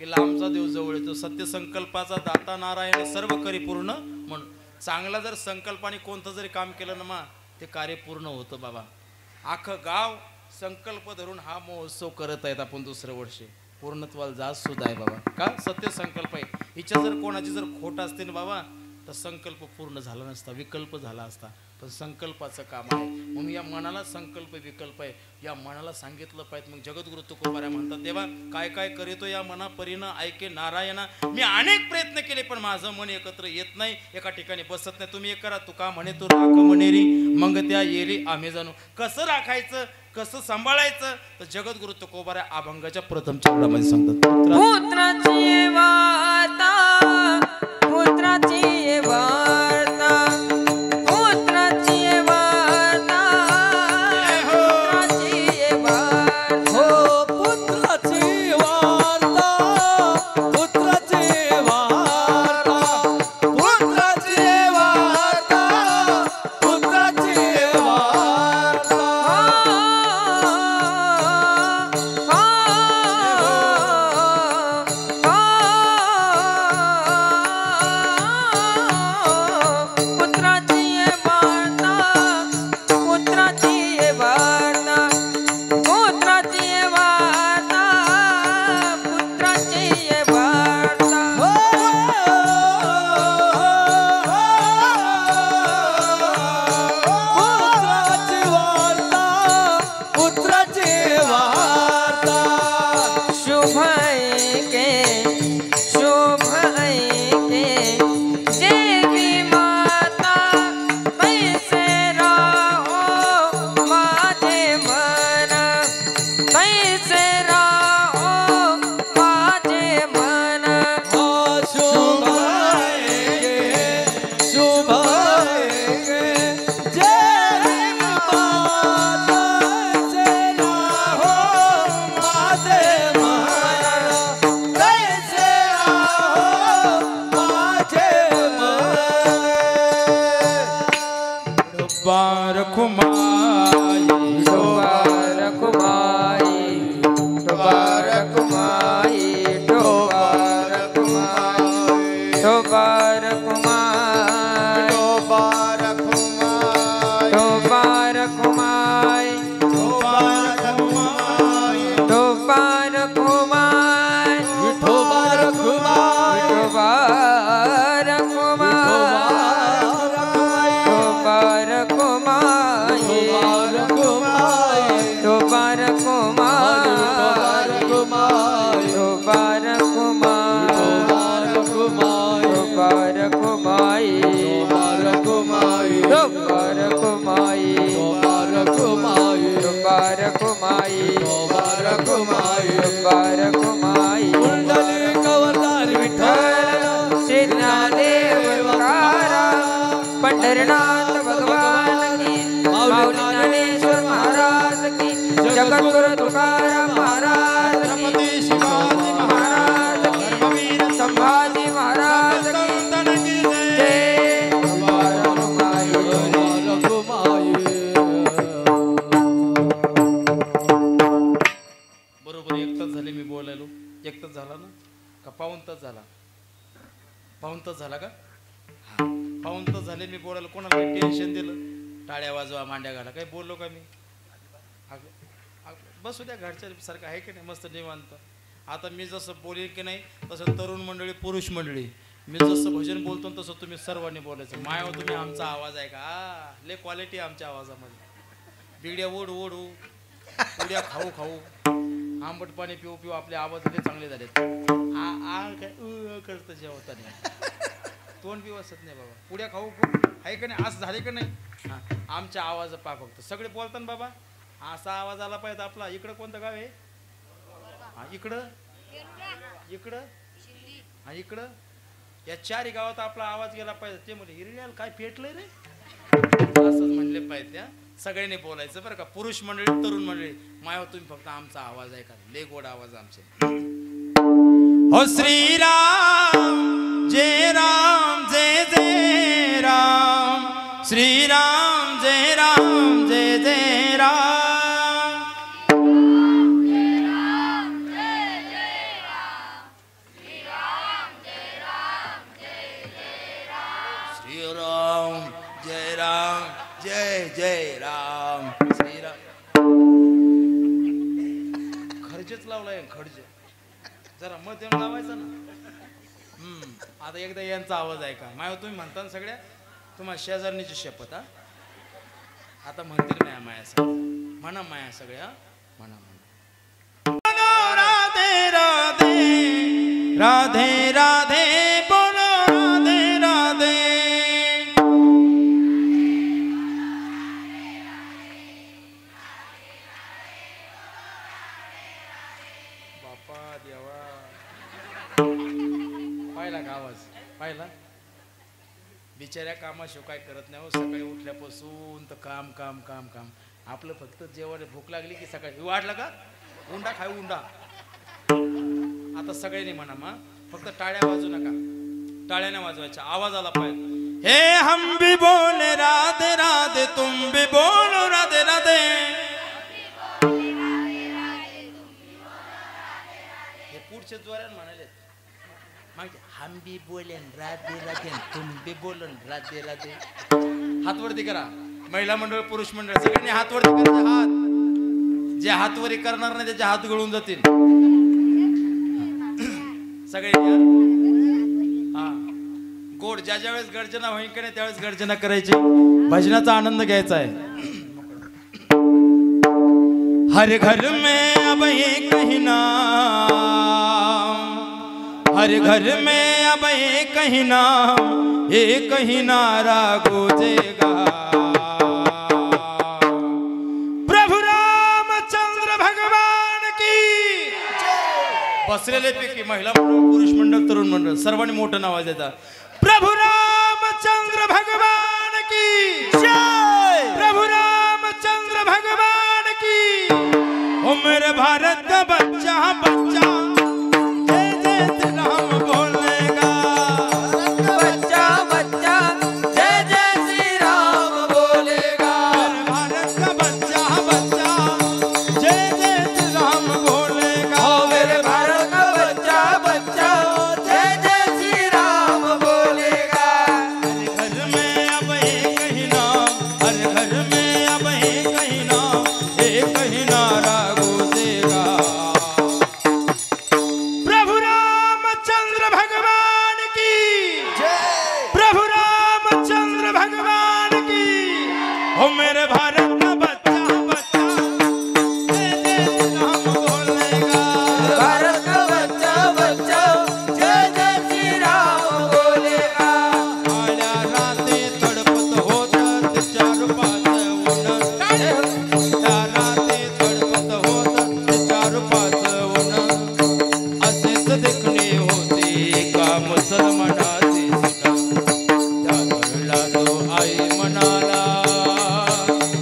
की लांबचा देव जवळ येतो. सत्य संकल्पाचा दाता नारायण सर्व करी पूर्ण म्हणून चांगला जर संकल्पाने कोणतं जरी काम केलं ना मा ते कार्य पूर्ण होतं बाबा. अख्खं गाव संकल्प धरून हा महोत्सव करत आहेत आपण दुसरं वर्षी पूर्णत्वाला जात सुद्धा आहे बाबा. का सत्य संकल्प आहे. हिच्या जर कोणाची जर खोट असते ना बाबा तर संकल्प पूर्ण झाला नसता, विकल्प झाला असता. पण संकल्पाचं काम आहे म्हणून या मनाला संकल्प विकल्प आहे. या मनाला सांगितलं पाहिजे. मग जगद्गुरु तुकोबारा म्हणतात देवा काय काय करीतो या मना परीनं ऐके नारायणा. मी अनेक प्रयत्न केले पण माझं मन एकत्र येत नाही, एका ठिकाणी बसत नाही. तुम्ही एक करा तुका म्हणे तू राख म्हणेरी मग त्या येरी आम्ही जाणू. कसं राखायचं कसं सांभाळायचं तर जगद्गुरु तुकोबारा अभंगाच्या प्रथम चरणामध्ये सांगतात. पुत्राची वार्ता पुत्राची वार्ता पुत्राची वार्ता पुत्राची वार्ता हो पुत्राची वार्ता पुत्राची वार्ता पुत्राची वार्ता पुत्राची वार्ता पंढरनाथ भगवान की माऊली ज्ञानेश्वर महाराज की जगद्गुरु तुकाराम महाराज की शिवाजी महाराज की संभाजी महाराज की जय. बरोबर एक तास झाले मी बोलायलो. एक तास झाला ना का पाऊण तास झाला? पाऊण तास झाला का? पाऊण तास झाले मी बोलायला. कोणाला काही टेन्शन दिलं? टाळ्या वाजवा मांड्या घाला काही बोललो का मी? बसू द्या घरच्या सारखं आहे की नाही मस्त निवांत. आता मी जसं बोलेन की नाही तसं तरुण मंडळी पुरुष मंडळी मी जसं भजन बोलतो तसं तुम्ही सर्वांनी बोलायचं. मायावर तुम्ही आमचा आवाज आहे का? लय क्वालिटी आमच्या आवाजामध्ये. बिड्या ओढ ओढू उड्या खाऊ खाऊ आंबट पाणी पिऊ पिऊ आपले आवाज लय चांगले झाले. काय करतं जेवताना तोंड बी वाचत नाही बाबा. पुड्या खाऊ आहे का नाही असं झाले का नाही? हां आमच्या आवाज पा फक्त सगळे बोलतात बाबा असा आवाज आला पाहिजे आपला. इकडं कोणतं गाव आहे? हां इकडं इकडं हां इकडं या चारही गावात आपला आवाज गेला पाहिजे. ते म्हणजे हिरण्याला काय पेटलंय रे असंच म्हणले पाहिजे. त्या सगळ्यांनी बोलायचं बरं का. पुरुष मंडळी तरुण मंडळी मायावर तुम्ही फक्त आमचा आवाज आहे का लय गोड आवाज आमचे. हो श्रीराम जय राम जय जय राम श्रीराम जय राम जय जय राम. राम जय जय राम श्रीराम. खर्चच लावलाय खर्च जरा मत येऊन लावायचा ना. आता एकदा यांचा आवाज ऐका. माया तुम्ही म्हणता ना सगळ्या तुम्हाला शेजारणीची शपथ. हा आता म्हणतील माया माया सगळ्या म्हणा माया सगळ्या म्हणा म्हणा. राधे राधे राधे राधे बोलो राधे राधे. बापा देवा पाहिला का आवाज पाहिला. बिचाऱ्या कामाशिवाय काय करत नाही हो. सकाळी उठल्यापासून तर काम काम काम काम. आपलं फक्त जेवण भूक लागली की सकाळी वाढलं का उंडा खाय उंडा. आता सगळ्यांनी म्हणा मा फक्त टाळ्या वाजू नका. टाळ्याने वाजवायच्या आवाज आला पाहिजे. हे हम भी बोले राधे राधे तुम भी बोलो राधे राधे. हे पुढचे जोरान म्हणाले हम भी बोले राधे राधे तुम भी बोलो राधे राधे. हात वरती करा. महिला मंडळ पुरुष मंडळ सगळ्यांनी हात वरती करायचे. हात जे हात वरी करणार नाही त्याचे हात गळून जातील सगळे. हा गोड ज्या ज्या वेळेस गर्जना होईल का नाही त्यावेळेस गर्जना करायची. भजनाचा आनंद घ्यायचा आहे. हर घर में अब एक ही नाम. हर घर में अब एक ही नाम एक ही नारा गूंजेगा. प्रभु रामचंद्र भगवान की. बसलेले पैकी महिला मंडळ पुरुष मंडळ तरुण मंडळ सर्वांनी मोठं नाव देतात. प्रभु रामचंद्र भगवान की जय. प्रभु रामचंद्र भगवान की. ओ मेरे भारत का बच्चा बच्चा जय जय श्री राम बोलेगा. बच्चा बच्चा जय जय श्री राम बोलेगा. मेरे भारत का बच्चा बच्चा जय जय श्री राम बोलेगा. ओ मेरे भारत का बच्चा बच्चा जय जय श्री राम बोलेगा. हर घर में अब एक ही नाम. हर घर में अब एक ही नाम एक ही नारा गूंजेगा. प्रभु रामचंद्र भगवान की जय. प्रभु रामचंद्र भगवान की. ओ मेरे भारत का बच्चा बच्चा जय जय श्री राम बोलेगा. भारत का बच्चा बच्चा जय जय श्री राम बोलेगा. आल्या राते तडपत होत ते चार पाच ऊन. त्या राते तडपत होत ते चार पाच ऊन. असेच देखणे होते एका मुसलमानाचे सुन. त्या घरला तो आई म्हणाला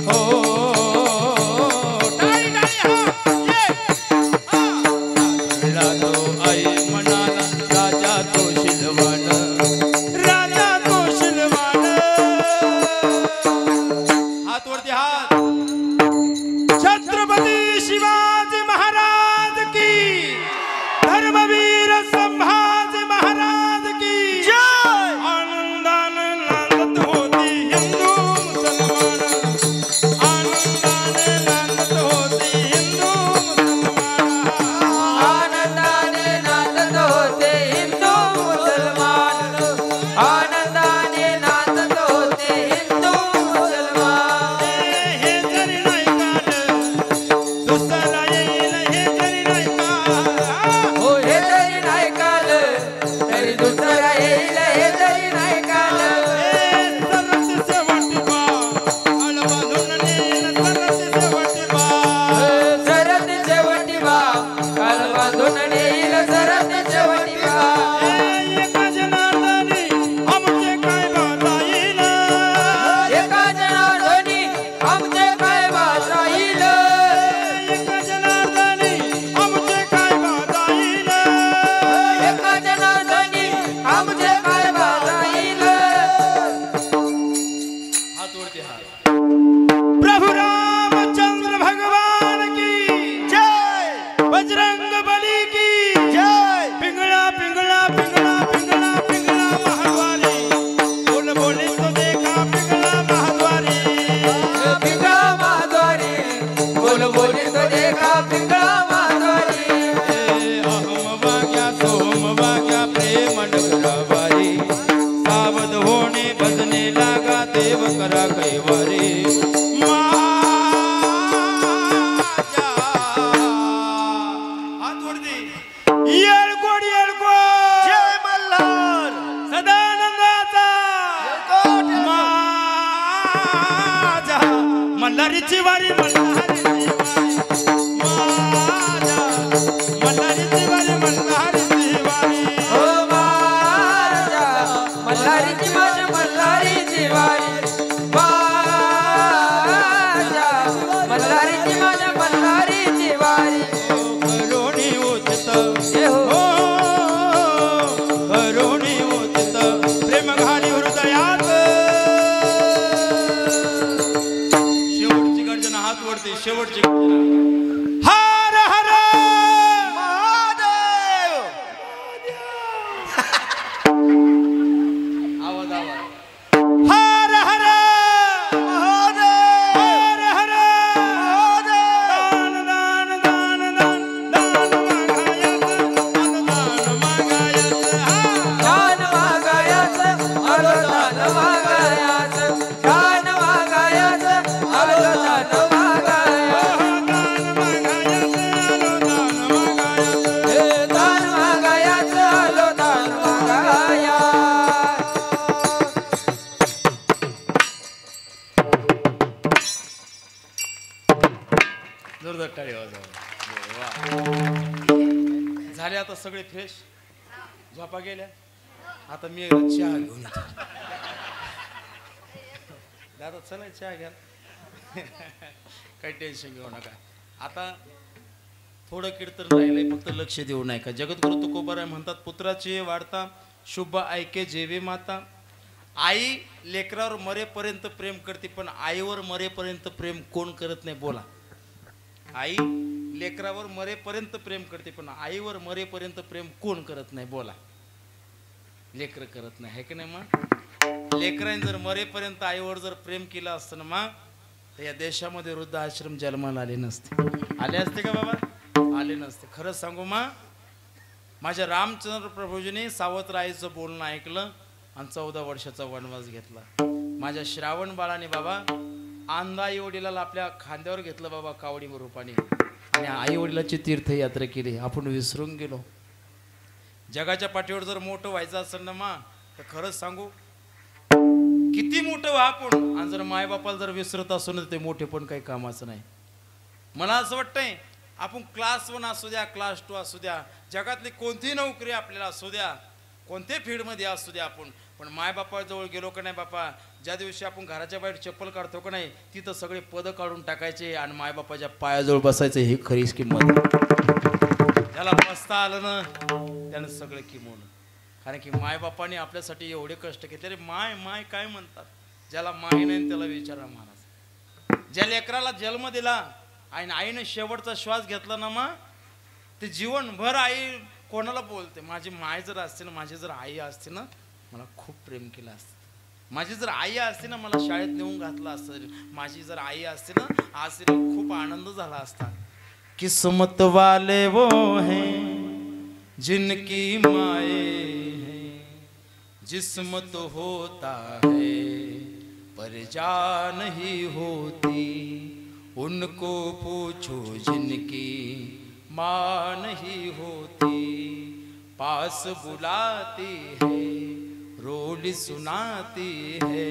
हो. टाळी टाळी हा ये. घरला तो आई म्हणाला राजा तो शिलवान. राजा तो शिलवान. हात वरती हात. छत्रपती शिवाजी महाराज की. धर्मवीर संभाजी महाराज की जय. आनंदाने नांदत होती हिंदू मुसलमान. आनंदाने नांदत होती हिंदू मुसलमान. आनंदाने नाचत होते हिंदू मुसलमान. आनंदाने नाचत होते हिंदू मुसलमान. हे जरी नाही काल दुसरा येईल हे जरी नाही काल. हो हे तरी नाही काल तरी दुसरा येईल हे तरी नाही काल. सरत शेवटी बा काल बांधून नेईल सरत शेवटी बा. एका जनार्दनी आमचे काय बात राहील. एका जनार्दनी आमचे काय बात राहील. हात वरती हात. प्रभु रामचंद्र भगवान की जय. बजरंग बली की जय. पिंगला पिंगला पिंगला पिंगला पिंगला महाद्वारी. बोल बोले तो देखा पिंगला महाद्वारी. माझ्या हात वरती येळकोट येळकोट जय मल्हार सदानंदाचा येळकोट माझ्या मल्हारीची वारी मल्हारीची वारी माझ्या मल्हारीची वारी मल्हारीची वारी हो माझ्या मल्हारीची माझ्या मल्हारीची वारी माझ्या मल्हारीची माझ्या मल्हारीची वारी करुणी उचित हे हो हो करुणी उचित प्रेम घाली हृदयात शेवटची गर्जना हात वरती शेवटची गर्जना हर हर महादेव आवाज आवाज हर हर महादेव हर हर महादेव दान दान दान दान दान मागायचं दान मागायचं दान मागायचं आलो दान मागायचं दान मागायचं आलो दान मागायचं हे दान मागायचं आलो दान मागाया जोरदार टाळी वाजवा. वा. झाले आता सगळे फ्रेश झोपा गेल्या आता मी चहा घेऊन येतो दादा चला चहा घ्या काही टेन्शन घेऊ नका आता थोडं कीर्तन राहिलंय फक्त लक्ष देऊ नये का जगद्गुरु तुकोबाराय म्हणतात पुत्राची वाढता शुभ ऐके जेवे माता आई लेकरावर मरेपर्यंत प्रेम करते पण आईवर मरेपर्यंत प्रेम कोण करत नाही बोला आई लेकरावर मरेपर्यंत प्रेम करते पण आईवर मरेपर्यंत प्रेम कोण करत नाही बोला लेकर करत नाही है की नाही मग लेकरांनी जर मरेपर्यंत आईवर जर प्रेम केलं असतं ना मग तर या देशामध्ये वृद्ध आश्रम जन्माला आले नसते आले असते का बाबा आले नसते खरंच सांगू मग माझ्या रामचंद्र प्रभूजीने सावतरायचं बोलणं ऐकलं आणि 14 वर्षाचा वनवास घेतला माझ्या श्रावण बाळाने बाबा आंधा आई वडिलाला आपल्या खांद्यावर घेतलं बाबा कावडी रूपाने आणि आई वडिलाची तीर्थयात्रा केली आपण विसरून गेलो जगाच्या पाठीवर जर मोठं व्हायचं असेल ना मा तर खरंच सांगू किती मोठं व्हा आपण आणि जर मायबापाला जर विसरत असू ना ते मोठे पण काही कामाचं नाही मला असं वाटतंय आपण क्लास 1 असू द्या क्लास 2 असू द्या जगातली कोणतीही नोकरी आपल्याला असू द्या कोणत्याही फील्डमध्ये असू द्या आपण पण मायबापाजवळ गेलो का नाही बापा ज्या दिवशी आपण घराच्या बाहेर चप्पल काढतो का नाही तिथं सगळे पदं काढून टाकायचे आणि मायबापाच्या पायाजवळ बसायचं ही खरीच किंमत ज्याला बसता आलं ना त्यानं सगळं किमवलं कारण की मायबापाने आपल्यासाठी एवढे कष्ट घेतले रे माय माय काय म्हणतात ज्याला माय नाही त्याला विचारा महाराज ज्या लेकराला जन्म दिला आणि आईने शेवटचा श्वास घेतला ना मग ते जीवनभर आई कोणाला बोलते माझी माय जर असते ना माझी जर आई असते ना मला खूप प्रेम केलं असतं माझी जर आई असते ना मला शाळेत नेऊन घातलं असतं माझी जर आई असते ना आज तिला खूप आनंद झाला असता किस्मत वाले वो हैं जिनकी माए हैं जिस्म तो होता है पर जान नहीं होती उनको पूछो जिनकी माँ नहीं होती पास बुलाती है रोली सुनाती है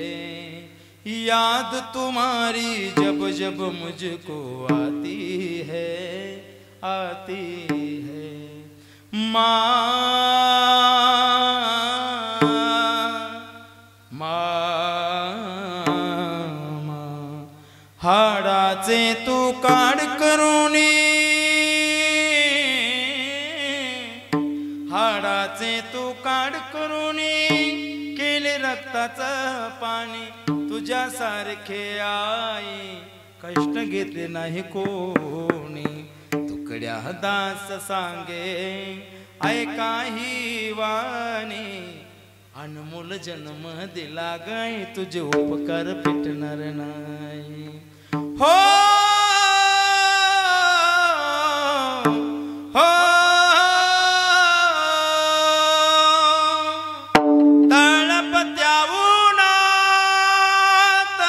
याद तुम्हारी जब जब मुझको आती है माँ हाडाचे तू काढ करुणी हाडाचे तू काढ करुणी केले रक्ताचं पाणी तुझ्यासारखे आई कष्ट घेतले नाही कोणी तुकड्या दास सांगे ऐकाही वाणी अनमोल जन्म दिला गाय तुझे उपकार फिटणार नाही हो हो तळपत्या उन्हात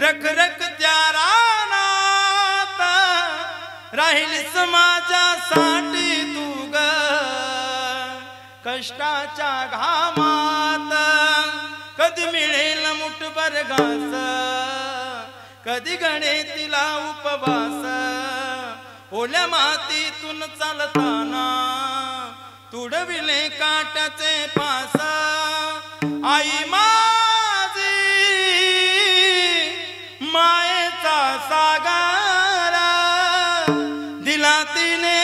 रख रख त्या रानात राहिलीस माझ्यासाठी तू ग कष्टाच्या घामात कधी मिळेल मुठभर घास कधी गणे तिला उपवास ओल्या मातीतून चालताना तुडविले काट्याचे पास आई माझी मायेचा सागर दिला तिने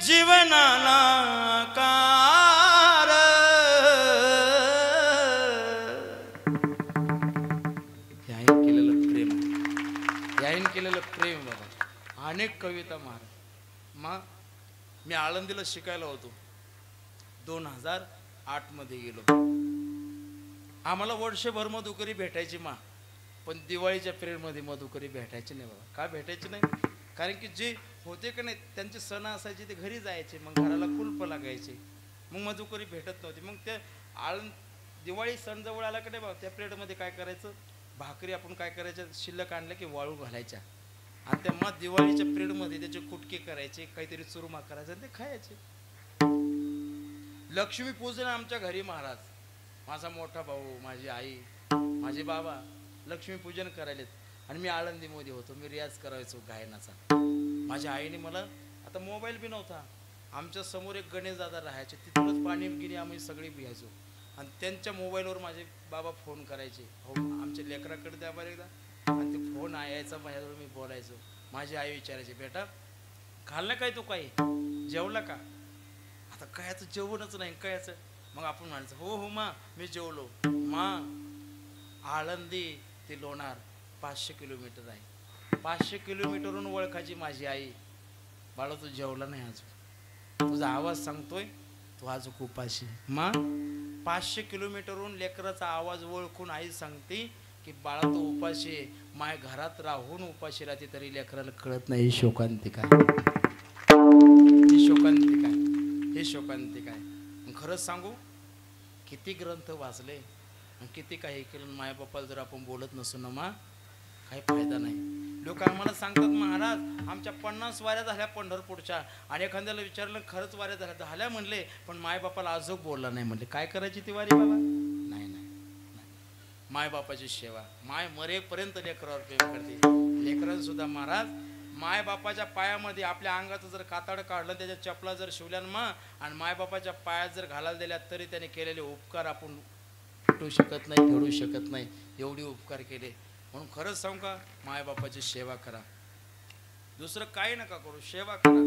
जीवनाला कार याईन केलेलं प्रेम याईन केलेलं प्रेम बाबा अनेक कविता महाराज मी आळंदीला शिकायला होतो 2008 मध्ये गेलो आम्हाला वर्षभर मधुकरी भेटायची पण दिवाळीच्या पिरियडमध्ये मधुकरी भेटायची नाही बाबा का भेटायची नाही कारण की जे होते का नाही त्यांचे सण असायचे ते घरी जायचे मग घराला कुलप लागायचे मग मधुकरी भेटत नव्हती मग ते दिवाळी सण जवळ आला का नाही बाबा त्या पिरियडमध्ये काय करायचं भाकरी आपण काय करायचं शिल्लक आणल्या की वाळू घालायच्या आणि त्या मग दिवाळीच्या पिरियडमध्ये त्याचे कुटके करायचे काहीतरी चुरमा करायचा आणि ते खायचे लक्ष्मी पूजन आमच्या घरी महाराज माझा मोठा भाऊ माझी आई माझे बाबा लक्ष्मी पूजन करायलेत आणि मी आळंदीमध्ये होतो मी रियाज करायचो गायनाचा माझ्या आईने मला आता मोबाईल बी नव्हता आमच्या समोर एक गणेश दादा राहायचे तिथूनच पाणी गिनी आम्ही सगळे पियायचो आणि त्यांच्या मोबाईलवर माझे बाबा फोन करायचे हो आमच्या लेकराकडे द्या बरं एकदा आणि ते फोन यायचा माझ्याजवळ मी बोलायचो माझी आई विचारायची बेटा खाल्लं काय तू काही जेवला का आता कायचं जेवणच नाही कायचं मग आपण म्हणायचं हो हो मा मी जेवलो मा आळंदी ते लोणार 500 किलोमीटर आहे 500 किलोमीटरहून ओळखायची माझी आई बाळा तू जेवला नाही अजून तुझा आवाज सांगतोय तू अजून उपाशी मा 500 किलोमीटरहून लेकराचा आवाज ओळखून आई सांगते की बाळा तू उपाशी आहे माय घरात राहून उपाशी राहते तरी लेकराला कळत नाही ही शोकांतिका ही शोकांतिका हे शोकांतिका आहे खरंच सांगू किती ग्रंथ वाचले किती काही केलं माय बापाला जर आपण बोलत नसू ना मा काही फायदा नाही लोक आम्हाला सांगतात महाराज आमच्या 50 वाऱ्या झाल्या पंढरपूरच्या आणि एखाद्याला विचारलं खरंच वाऱ्या झाल्या म्हणले पण माय बापाला अजून बोलला नाही म्हणले काय करायची ती वारी बाबा नाही नाही माय बापाची सेवा माय मरेपर्यंत लेकरावर प्रेम करते लेकरांना सुद्धा महाराज माय बापाच्या पायामध्ये आपल्या अंगाचं जर कातड काढलं त्याच्या चपला जर शिवल्या मा आणि माय बापाच्या पायात जर घालायला दिल्या तरी त्याने केलेले उपकार आपण फेडू शकत नाही फेडू शकत नाही एवढे उपकार केले म्हणून खरंच सांगू का माय बापाची सेवा करा दुसरं काही नका करू सेवा करा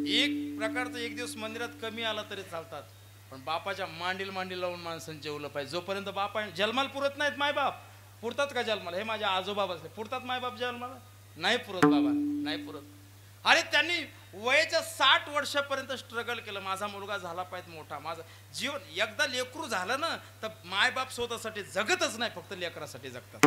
एक प्रकारचं एक दिवस मंदिरात कमी आला तरी चालतात पण बापाच्या मांडील लावून माणसांनी जेवलं पाहिजे जोपर्यंत बापा जन्माला पुरत नाहीत माय बाप पुरतात का जन्माला हे माझ्या आजोबा बसले पुरतात माय बाप जन्माला नाही पुरत बाबा नाही पुरत अरे त्यांनी वयाच्या 60 वर्षापर्यंत स्ट्रगल केलं माझा मुलगा झाला पाहिजे मोठा माझं जीवन एकदा लेकरू झालं ना तर मायबाप स्वतःसाठी जगतच नाही फक्त लेकरासाठी जगतात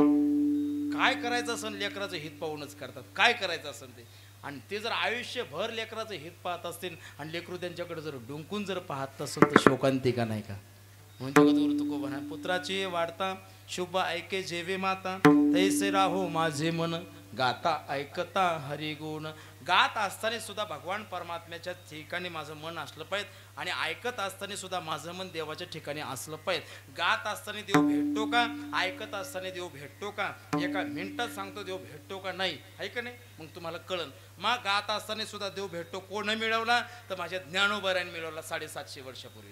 काय करायचं असेल लेकराचं हित पाहूनच करतात काय करायचं असेल ते आणि ते जर आयुष्यभर लेकराचं हित पाहत असतील आणि लेकरू त्यांच्याकडे जर डुंकून जर पाहत असेल तर शोकांतिका नाही का म्हणजे जगत तुको म्हणा पुत्राची वाढता शुभ ऐके जेवे माता तैसे राहो माझे मन गाता ऐकता हरिगुण गात असताना सुद्धा भगवान परमात्म्याच्या ठिकाणी माझं मन असलं पाहिजे आणि ऐकत असताना सुद्धा माझं मन देवाच्या ठिकाणी असलं पाहिजे गात असताना देव भेटतो का ऐकत असताना देव भेटतो का एका मिनिटात सांगतो देव भेटतो का नाही आहे का नाही मग तुम्हाला कळन मग गात असताना सुद्धा देव भेटतो कोण मिळवला तर माझ्या ज्ञानोबाराने मिळवला 750 वर्षापूर्वी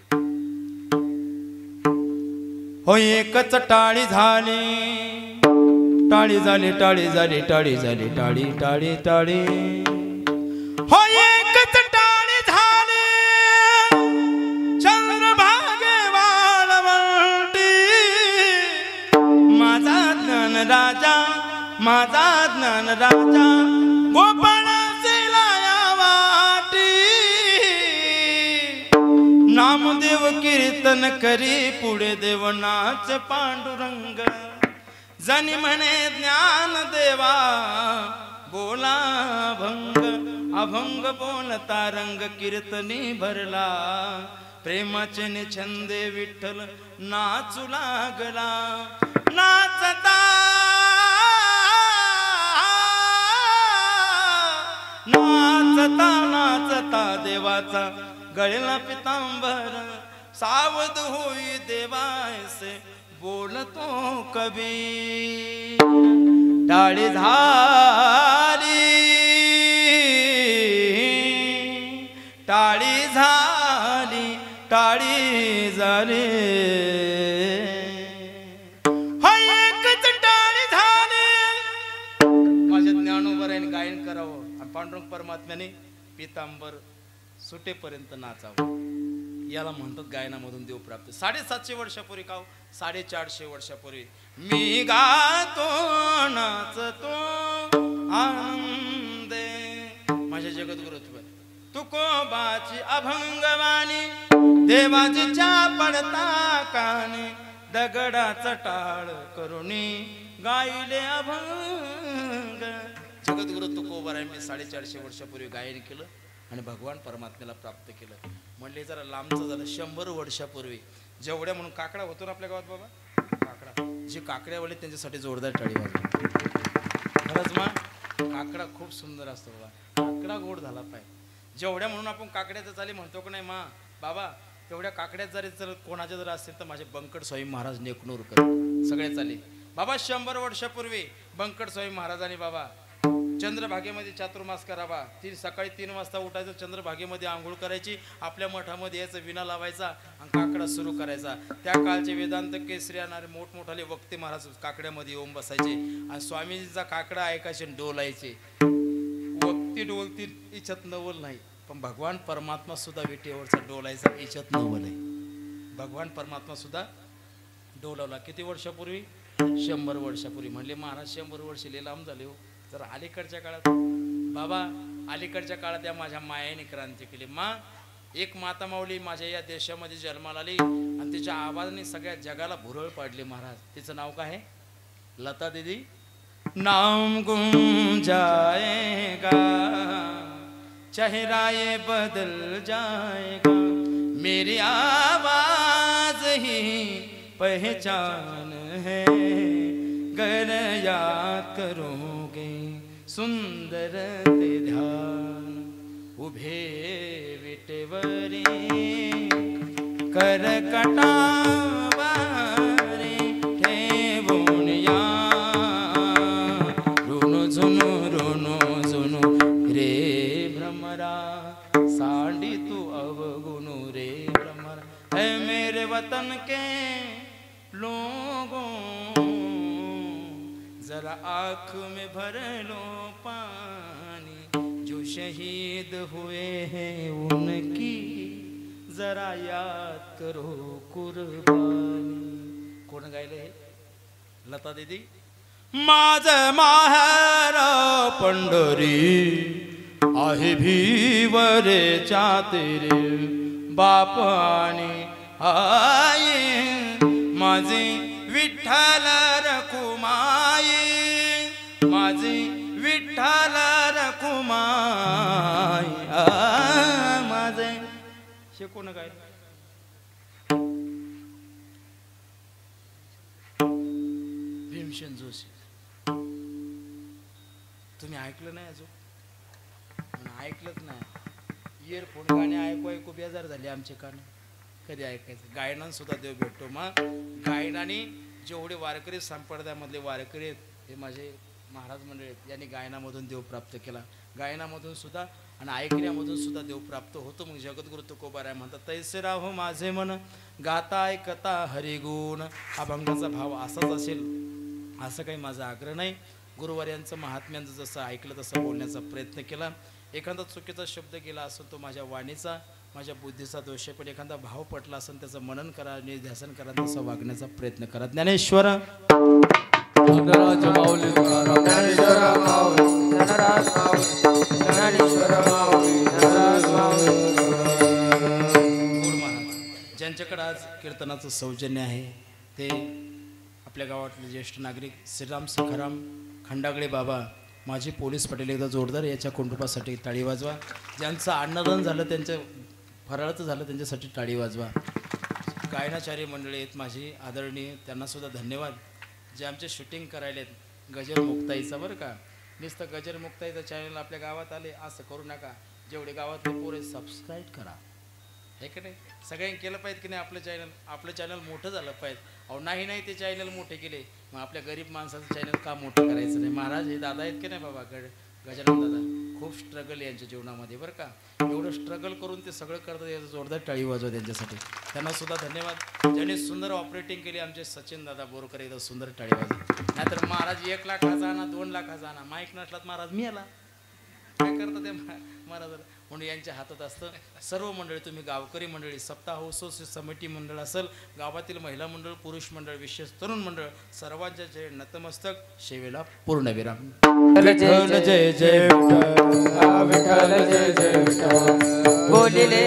हो एकच टाळी झाली टाळी झाली टाळी झाली टाळी झाली टाळी टाळी टाळी हो एकच टाळी झाली चंद्रभागे वाळवंटी माझा ज्ञान राजा गोपाळासीला या वाटी नामदेव कीर्तन करी पुढे देवनाच पांडुरंग जनी म्हणे ज्ञान देवा बोला अभंग बोलता रंग कीर्तनी भरला प्रेमाचे छंदे विठ्ठल नाचू लागला नाचता देवाचा गळेला पितांबर सावध होई देवायसे बोलतो कबीर टाळी झाली टाळी झाली टाळी झाली हाय एकच टाळी झाली माझ्या ज्ञानोबराने गायन करावं आणि पांडुरंग परमात्म्याने पितांबर सुटेपर्यंत नाचावं याला म्हणतात गायनामधून देव प्राप्त 750 वर्षापूर्वी का 450 वर्षापूर्वी मी गातो नाचतो आनंदे माझ्या जगद्गुरुत्व तुकोबाची अभंगवाणी देवाजीच्या पडता काने दगडाचा टाळ करुणी गायले अभंग जगद्गुरु तुकोबाराय मी 450 वर्षापूर्वी गायन केलं आणि भगवान परमात्म्याला प्राप्त केलं म्हणले जरा लांबचं झालं 100 वर्षापूर्वी जेवढ्या म्हणून काकडा होतो ना आपल्या गावात बाबा काकडा जे काकड्यावाले त्यांच्यासाठी जोरदार टाळी वाजवा खरंच मा काकडा खूप सुंदर असतो बाबा काकडा गोड झाला पाहिजे जेवढ्या म्हणून आपण काकड्याचं चाली म्हणतो की नाही मा बाबा तेवढ्या काकड्यात जर कोणाच्या जर असतील तर माझे बंकट स्वामी महाराज नेकनूर कर सगळे चाले बाबा 100 वर्षापूर्वी बंकट स्वामी महाराजांनी बाबा चंद्रभागेमध्ये चातुर्मास करावा सकाळी 3 वाजता उठायचं चंद्रभागेमध्ये आंघोळ करायची आपल्या मठामध्ये यायचं विना लावायचा आणि काकडा सुरू करायचा त्या काळचे वेदांत केसरी आणणारे मोठमोठाले वक्ते महाराज काकड्यामध्ये येऊन बसायचे आणि स्वामीजीचा काकडा ऐकायचे डोलायचे वक्ती डोलतील इच्छत नवल नाही पण भगवान परमात्मा सुद्धा विटेवरचा डोलायचा इच्छत नवल आहे भगवान परमात्मा सुद्धा डोलावला किती वर्षापूर्वी 100 वर्षापूर्वी म्हणले महाराज 100 वर्ष लय लांब झाले हो जर अलीकडच्या काळात बाबा अलीकडच्या काळात या माझ्या मायेने क्रांती केली मा एक माता माऊली माझ्या या देशामध्ये जन्माला आली आणि तिच्या आवाजाने सगळ्या जगाला भुरळ पाडली महाराज तिचं नाव काय आहे लता दीदी नाम गुम जाएगा चेहरा ये बदल जाएगा मेरी आवाज ही पहचान है गर याद करोगे सुंदर ते ध्यान उभे विटेवरी करकटावारे ठेवून या ऋणू झुनू रे भ्रमरा सांडी तू अवगुणू रे भ्रमरा है मेरे वतन के लोगों जरा आँख में भर लो पानी जो शहीद हुए हैं उनकी जरा याद करो कुर्बानी कोण गायले हे लता दीदी माझ माहेर पंढरी आहे भीवरेच्या तेरे बाप आणि आई माझी विठ्ठल रखुमाई माझी विठ्ठल रखुमाई माझे कोण काय भीमसेन जोशी तुम्ही ऐकलं नाही अजून ऐकलंच नाही इयरफोन गाणे ऐकू बेजार झाले आमचे कान कधी ऐकायचं गायनान सुद्धा देव भेटतो मग गायनाने जेवढे वारकरी संप्रदायामधले वारकरी आहेत हे माझे महाराज मंडळी आहेत यांनी गायनामधून देव प्राप्त केला गायनामधून सुद्धा आणि ऐकण्यामधून सुद्धा देव प्राप्त होतो मग जगद्गुरु तुकोबाराय म्हणतात तैसे राहो माझे मन गाता ऐकता हरिगुण अभंगाचा भाव असाच असेल असं काही माझा आग्रह नाही गुरुवार्यांचं महात्म्यांचं जसं ऐकलं तसं बोलण्याचा प्रयत्न केला एखादा चुकीचा शब्द गेला असेल तो माझ्या वाणीचा माझ्या बुद्धीचा दोष आहे पण एखादा भाव पटला असेल त्याचं मनन करा निध्यासन करा तसं वागण्याचा प्रयत्न करा ज्ञानेश्वर माऊली ज्ञानेश्वर माऊली धनराज माऊली ज्ञानेश्वर माऊली धनराज माऊली गुरु महाराज ज्यांच्याकडे आज कीर्तनाचं सौजन्य आहे ते आपल्या गावातले ज्येष्ठ नागरिक श्रीराम सखाराम खंडागळे बाबा माझी पोलीस पाटील एकदा जोरदार याच्या कुटुंबासाठी टाळी वाजवा ज्यांचं अन्नदान झालं त्यांचं फराळाचं झालं त्यांच्यासाठी टाळी वाजवा गायनाचार्य मंडळी आहेत माझी आदरणीय त्यांनासुद्धा धन्यवाद जे आमचे शूटिंग करायलेत गजर मुक्ताईचा बरं का नुसतं गजर मुक्ताईचं चॅनल आपल्या गावात आले असं करू नका जेवढे गावातले पोरे सबस्क्राईब करा, हे का नाही? सगळ्यांनी केलं पाहिजे की नाही? आपलं चॅनल मोठं झालं पाहिजे. अहो नाही ते चॅनल मोठे केले, मग आपल्या गरीब माणसाचं चॅनल का मोठं करायचं नाही? महाराज हे दादा आहेत की नाही बाबा, गजानन दादा, खूप स्ट्रगल यांच्या जीवनामध्ये बरं का. एवढं स्ट्रगल करून ते सगळं करतात, याचं जोरदार टाळी वाजवा त्यांच्यासाठी. त्यांना सुद्धा धन्यवाद. ज्यांनी सुंदर ऑपरेटिंग केली आमचे सचिन दादा बोरकर, एकदा सुंदर टाळी वाजवा. नाहीतर महाराज 1 लाखाचा आणा, 2 लाखाचा आणा, माईक नसलात महाराज मी आला, काय करता ते महाराज म्हणून यांच्या हातात असतं. सर्व मंडळी, तुम्ही गावकरी मंडळी, सप्ताह उत्सव समिती मंडळ असेल, गावातील महिला मंडळ, पुरुष मंडळ, विशेष तरुण मंडळ, सर्वांच्या जय नतमस्तक, सेवेला पूर्णविराम. जय जय जय विठ्ठल, विठ्ठल जय जय विठ्ठल, बोलिले